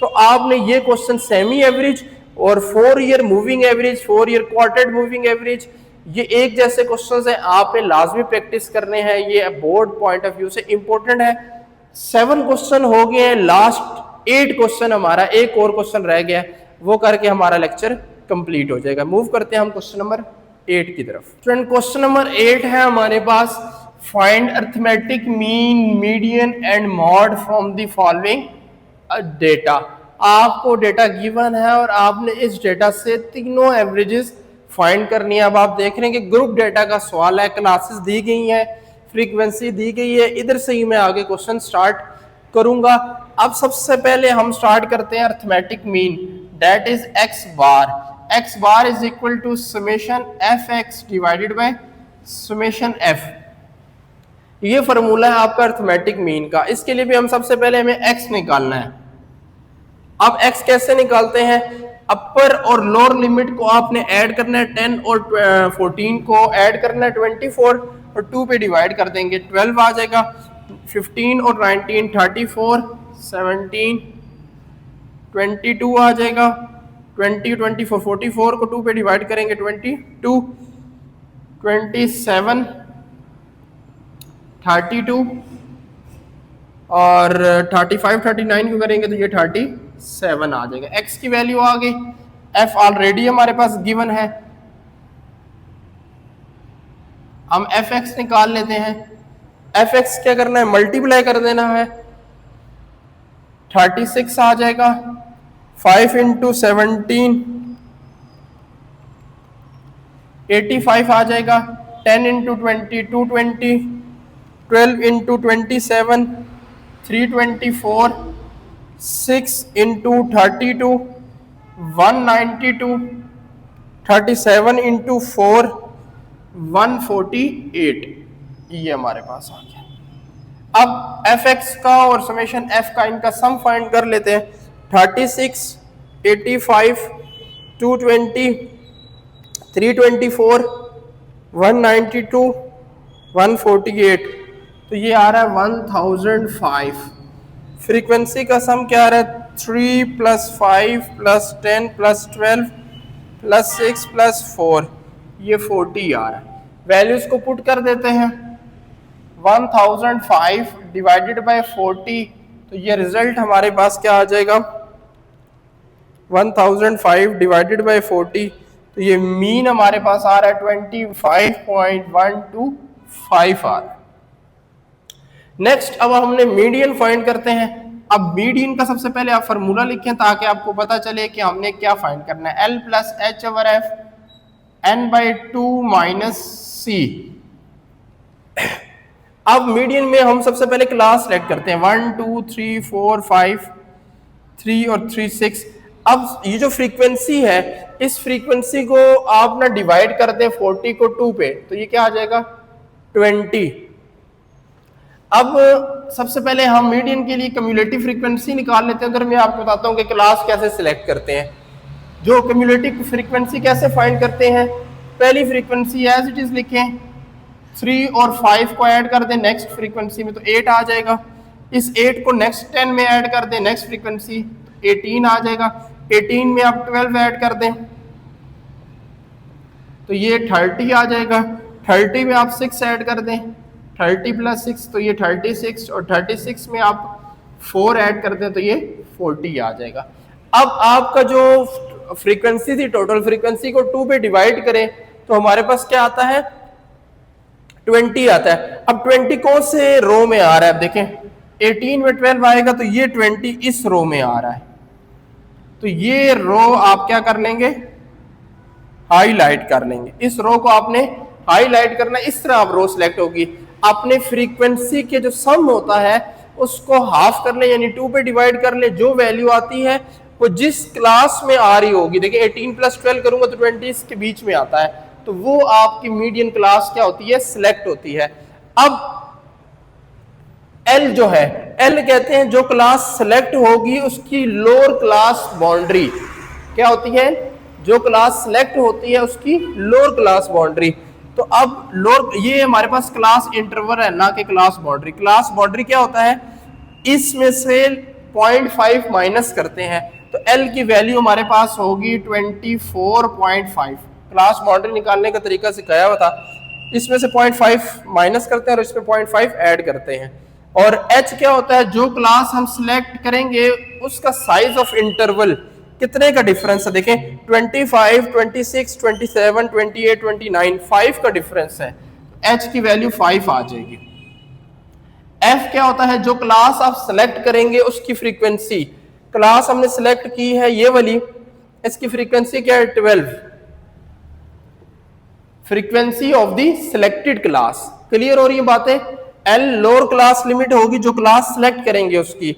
तो आपने ये क्वेश्चन सेमी एवरेज और 4 year moving average, 4 year quartered moving average, ये एक जैसे क्वेश्चंस हैं, आपने लाजमी प्रैक्टिस करने हैं, ये बोर्ड पॉइंट ऑफ व्यू से इंपॉर्टेंट है। 7 क्वेश्चन हो गए हैं, लास्ट 8 क्वेश्चन हमारा, एक और क्वेश्चन रह गया है, वो करके हमारा लेक्चर कंप्लीट हो जाएगा। मूव करते हैं हम क्वेश्चन नंबर 8 की तरफ। स्टूडेंट क्वेश्चन नंबर 8 है हमारे पास, find arithmetic mean, median and mode from the following data. आपको डेटा गिवन है और आपने इस डेटा से तीनों एवरेजेस फाइंड करनी है। अब आप देख रहे हैं कि ग्रुप डेटा का सवाल है, क्लासेस दी गई है, फ्रीक्वेंसी दी गई है, इधर से ही मैं आगे क्वेश्चन स्टार्ट करूंगा। अब सबसे पहले हम स्टार्ट करते हैं arithmetic mean, that is x bar. X bar is equal to summation f x divided by summation f. ये फॉर्मूला है आपका अरिथमेटिक मीन का। इसके लिए भी हम सबसे पहले हमें एक्स निकालना है। अब एक्स कैसे निकालते हैं, अपर और लोअर लिमिट को आपने ऐड करना है, 10 और 14 को ऐड करना है, 24 और 2 पे डिवाइड कर देंगे, 12 आ जाएगा, 15 और 19 34, 17 22 आ जाएगा, 20 24 44 को 2 पे डिवाइड करेंगे 22, 27 32 और 35 39 को करेंगे तो ये 37 आ जाएगा। x की वैल्यू आ गई, f ऑलरेडी हमारे पास गिवन है, हम fx निकाल लेते हैं। fx क्या करना है, मल्टीप्लाई कर देना है, 36 आ जाएगा, 5 इंटू 17 85 आ जाएगा, 10 इंटू 20 220, 12 इंटू 27 324, 6 इंटू 32 192, 37 इंटू 4 148, ये हमारे पास आ गया। अब fx का और समेशन f का इनका सम फाइंड कर लेते हैं। 36 85 220 324 192 148, तो ये आ रहा है 1005। फ्रीक्वेंसी का सम क्या आ रहा है, 3 + 5 + 10 + 12 + 6 + 4, ये 40 आ रहा है। वैल्यूज को पुट कर देते हैं, 1005 डिवाइडेड बाय 40, तो ये रिजल्ट हमारे पास क्या आ जाएगा, 1005 डिवाइडेड बाय 40, तो ये मीन हमारे पास आ रहा है 25.125 आ रहा है। नेक्स्ट अब हमने मीडियन फाइंड करते हैं। अब मीडियन का सबसे पहले आप फार्मूला लिखें ताकि आपको पता चले कि हमने क्या फाइंड करना है, L + H/F n/2 - C। अब मीडियन में हम सबसे पहले क्लास सेलेक्ट करते हैं, 1 2 3 4 5 3 और 3 6। अब ये जो फ्रीक्वेंसी है, इस फ्रीक्वेंसी को आप ना डिवाइड कर दें 40 को 2 पे, तो ये क्या आ जाएगा 20। अब सबसे पहले हम मीडियन के लिए कम्युलेटिव फ्रीक्वेंसी निकाल लेते हैं। अगर मैं आपको बताता हूँ कि क्लास कैसे सिलेक्ट करते हैं, जो कम्युलेटिव फ्रीक्वेंसी कैसे फाइंड करते हैं, पहली फ्रीक्वेंसी एज इट इज लिखें, 3 और 5 को ऐड कर दें नेक्स्ट फ्रीक्वेंसी में तो 8 आ जाएगा, इस 8 को नेक्स्ट 10 में ऐड कर दें नेक्स्ट फ्रीक्वेंसी 18 आ जाएगा, 18 में आप 12 ऐड कर दें तो ये 30 आ जाएगा, 30 में आप 6 ऐड कर दें, 30 + 6 तो ये 36, और 36 में आप 4 ऐड कर दें तो ये 40 आ जाएगा। अब आपका जो फ्रीक्वेंसी थी, टोटल फ्रीक्वेंसी को 2 पे डिवाइड करें तो हमारे पास क्या आता है 20 आता है। अब 20 कौन से रो में आ रहा है, अब देखें 18 में 12 आएगा तो ये 20 इस रो में आ रहा है, तो ये रो आप क्या कर लेंगे, हाईलाइट कर लेंगे। इस रो को आपने हाईलाइट करना, इस तरह आप रो सिलेक्ट होगी। आपने फ्रीक्वेंसी के जो सम होता है उसको हाफ कर ले, यानी 2 पे डिवाइड कर ले, जो वैल्यू आती है वो जिस क्लास में आ रही होगी, देखिए 18 प्लस 12 करूंगा तो 20 के बीच में आता है, तो वो आपकी मीडियन क्लास क्या होती है, सिलेक्ट होती है। अब एल जो है, एल कहते हैं जो क्लास सिलेक्ट होगी उसकी लोअर क्लास बाउंड्री क्या होती है, जो क्लास सिलेक्ट होती है उसकी लोअर क्लास बाउंड्री। तो अब लोअर, ये हमारे पास क्लास इंटरवल है ना कि क्लास बाउंड्री। क्लास बाउंड्री क्या होता है, इसमें से 0.5 माइनस करते हैं, तो एल की वैल्यू हमारे पास होगी 24.5। क्लास बाउंड्री निकालने का तरीका सिखाया हुआ था, इसमें से 0.5 माइनस करते हैं और इसमें 0.5 ऐड करते हैं। और एच क्या होता है, जो क्लास हम सिलेक्ट करेंगे उसका साइज ऑफ इंटरवल कितने का डिफरेंस है, देखें 25, 26, 27, 28, 29, 5 का डिफरेंस है, एच की वैल्यू 5 आ जाएगी। एफ क्या होता है, जो क्लास आप सिलेक्ट करेंगे उसकी फ्रीक्वेंसी, क्लास हमने सिलेक्ट की है ये वाली, इसकी फ्रीक्वेंसी क्या है 12, frequency of the selected class. Clear हो रही है बातें। एल लोअर क्लास लिमिट होगी जो क्लास सिलेक्ट करेंगे उसकी,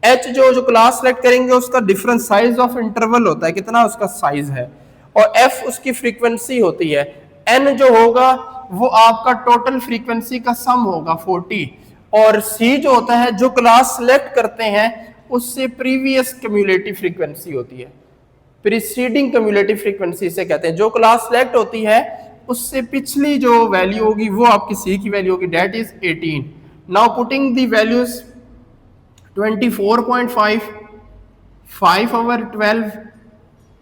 एच जो क्लास सिलेक्ट करेंगे उसका डिफरेंट साइज ऑफ इंटरवल होता है, कितना उसका साइज है, और एफ उसकी फ्रीक्वेंसी होती है। एन जो होगा वो आपका टोटल फ्रीक्वेंसी का सम होगा 40, और सी जो होता है जो क्लास सिलेक्ट करते हैं उससे प्रीवियस क्यूमुलेटिव फ्रीक्वेंसी होती है, प्रीसीडिंग क्यूमुलेटिव फ्रीक्वेंसी से कहते हैं, जो क्लास सिलेक्ट होती है उससे पिछली जो वैल्यू होगी वो आपकी सी की वैल्यू होगी, that is 18। Now putting the values 24.5, 5 over 12,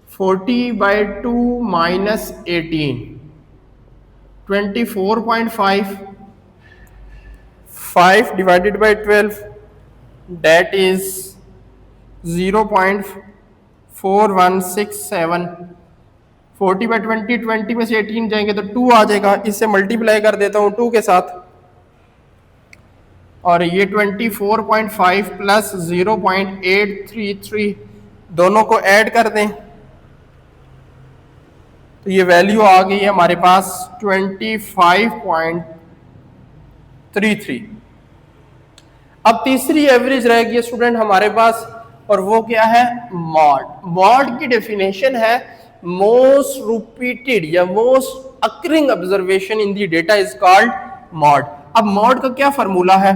40/2 minus 18, 24.5, 5 divided by 12, that is 0.4167, 40/20, 20 में से 18 जाएंगे तो 2 आ जाएगा, इससे मल्टीप्लाई कर देता हूं 2 के साथ, और ये 24.5 प्लस 0.833 दोनों को ऐड कर दें तो ये वैल्यू आ गई है हमारे पास 25.33। अब तीसरी एवरेज रह गई स्टूडेंट हमारे पास, और वो क्या है, मॉड। मॉड की डेफिनेशन है मोस्ट रिपीटेड या most occurring observation in the data is called mod. अब मॉड का क्या फार्मूला है,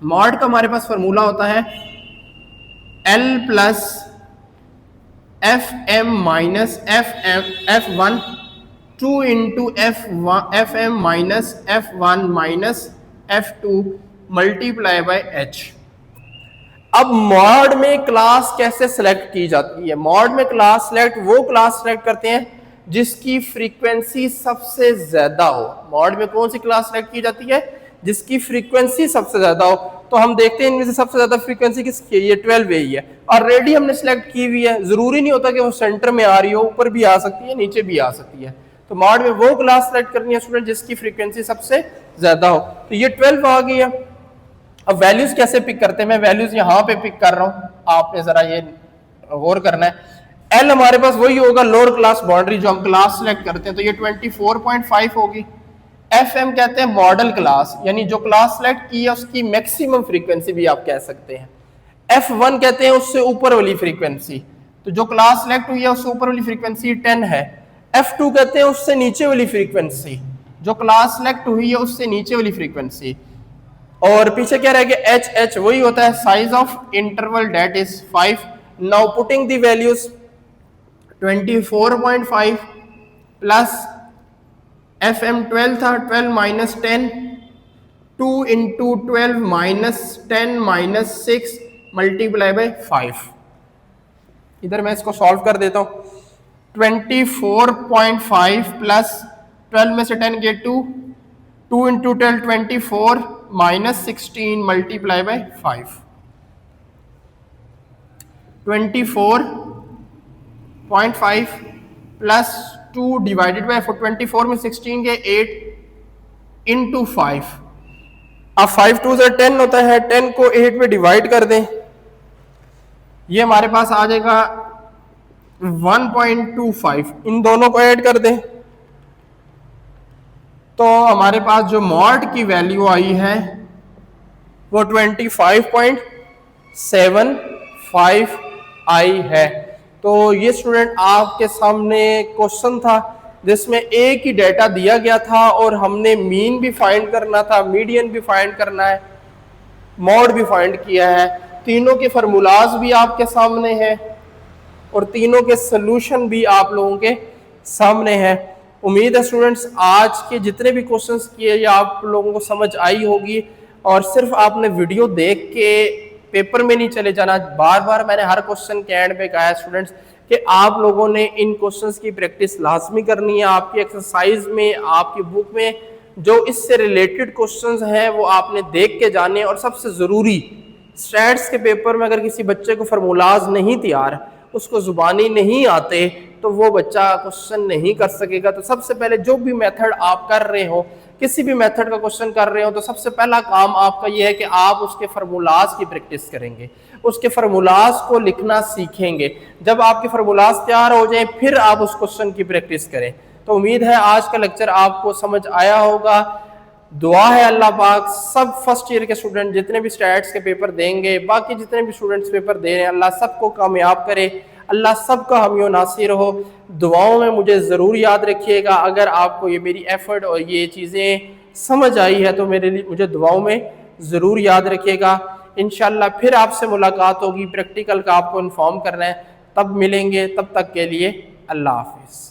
मॉड का हमारे पास फार्मूला होता है L plus f m minus F1 2 into f m minus F1 minus F2 multiply by H। अब मॉड में क्लास कैसे सिलेक्ट की जाती है, मॉड में क्लास सिलेक्ट वो क्लास सिलेक्ट करते हैं जिसकी फ्रीक्वेंसी सबसे ज्यादा हो। मॉड में कौन सी क्लास सिलेक्ट की जाती है, जिसकी फ्रीक्वेंसी सबसे ज्यादा हो। तो हम देखते हैं इनमें से सबसे ज्यादा फ्रीक्वेंसी किसकी है, ये 12 ही है, ऑलरेडी हमने सिलेक्ट की हुई है, जरूरी नहीं होता कि वो सेंटर में आ रही हो, ऊपर भी आ सकती है नीचे भी आ सकती है। तो मॉड में वो क्लास सिलेक्ट करनी है स्टूडेंट जिसकी फ्रीक्वेंसी सबसे ज्यादा हो। तो ये 12 आ गई है। अब वैल्यूज कैसे पिक करते हैं, मैं वैल्यूज यहां पे पिक कर रहा हूं, आपने जरा ये गौर करना है। एल हमारे पास वही होगा लोअर क्लास बाउंड्री जो हम क्लास सिलेक्ट करते हैं, तो ये 24.5 होगी। एफ एम कहते हैं मॉडल क्लास, यानी जो क्लास सिलेक्ट की है उसकी मैक्सिमम फ्रीक्वेंसी भी आप कह सकते हैं। F1 कहते हैं उससे ऊपर वाली फ्रीक्वेंसी, तो जो क्लास सिलेक्ट हुई है उससे ऊपर वाली फ्रीक्वेंसी 10 है। F2 कहते हैं उससे नीचे वाली फ्रीक्वेंसी, जो क्लास सिलेक्ट हुई है उससे नीचे वाली फ्रीक्वेंसी। और पीछे क्या रह गया, एच वही होता है size of interval, that is 5। Now putting the values 24.5 plus FM 12 था, 12 minus 10, 2 into 12 minus 10 minus 6 multiply by 5। इधर मैं इसको सॉल्व कर देता हूं। 24.5 प्लस 12 में से 10 गए 2, 2 into 12 24 minus 16 multiply by 5। 24.5 plus 2 divided by 4, 24 में 16 के 8 इंटू 5। अब 5 2 से 10 होता है, 10 को 8 में डिवाइड कर दें, ये हमारे पास आ जाएगा 1.25। इन दोनों को ऐड कर दें तो हमारे पास जो मॉड की वैल्यू आई है वो 25.75 आई है। तो ये स्टूडेंट आपके सामने क्वेश्चन था जिसमें एक ही डेटा दिया गया था और हमने मीन भी फाइंड करना था, मीडियन भी फाइंड करना है, मॉड भी फाइंड किया है। तीनों के फार्मूलाज भी आपके सामने हैं और तीनों के सलूशन भी आप लोगों के सामने हैं। उम्मीद है स्टूडेंट्स आज के जितने भी क्वेश्चंस किए ये आप लोगों को समझ आई होगी और सिर्फ आपने वीडियो देख के पेपर में नहीं चले जाना। बार बार मैंने हर क्वेश्चन के एंड पे कहा है स्टूडेंट्स कि आप लोगों ने इन क्वेश्चंस की प्रैक्टिस लाजमी करनी है। आपकी एक्सरसाइज में, आपकी बुक में जो इससे रिलेटेड क्वेश्चंस हैं वो आपने देख के जाने। और सबसे ज़रूरी, स्टैट्स के पेपर में अगर किसी बच्चे को फार्मूलाज नहीं तैयार, उसको जुबानी नहीं आते, तो वो बच्चा क्वेश्चन नहीं कर सकेगा। तो सबसे पहले जो भी मेथड आप कर रहे हो, किसी भी मेथड का क्वेश्चन कर रहे हो, तो सबसे पहला काम आपका ये है कि आप उसके फार्मूलाज की प्रैक्टिस करेंगे, उसके फार्मूलाज को लिखना सीखेंगे। जब आपके फार्मूलाज तैयार हो जाए फिर आप उस क्वेश्चन की प्रैक्टिस करें। तो उम्मीद है आज का लेक्चर आपको समझ आया होगा। दुआ है अल्लाह पाक सब फर्स्ट ईयर के स्टूडेंट जितने भी स्टैट्स के पेपर देंगे, बाकी जितने भी स्टूडेंट्स पेपर दे रहे हैं, अल्लाह सबको कामयाब करे, अल्लाह सबका हमियो नासिर हो। दुआओं में मुझे ज़रूर याद रखिएगा। अगर आपको ये मेरी एफर्ट और ये चीज़ें समझ आई है तो मेरे लिए मुझे दुआओं में ज़रूर याद रखिएगा। इंशाल्लाह फिर आपसे मुलाकात होगी, प्रैक्टिकल का आपको इन्फॉर्म करना है, तब मिलेंगे। तब तक के लिए अल्लाह हाफिज़।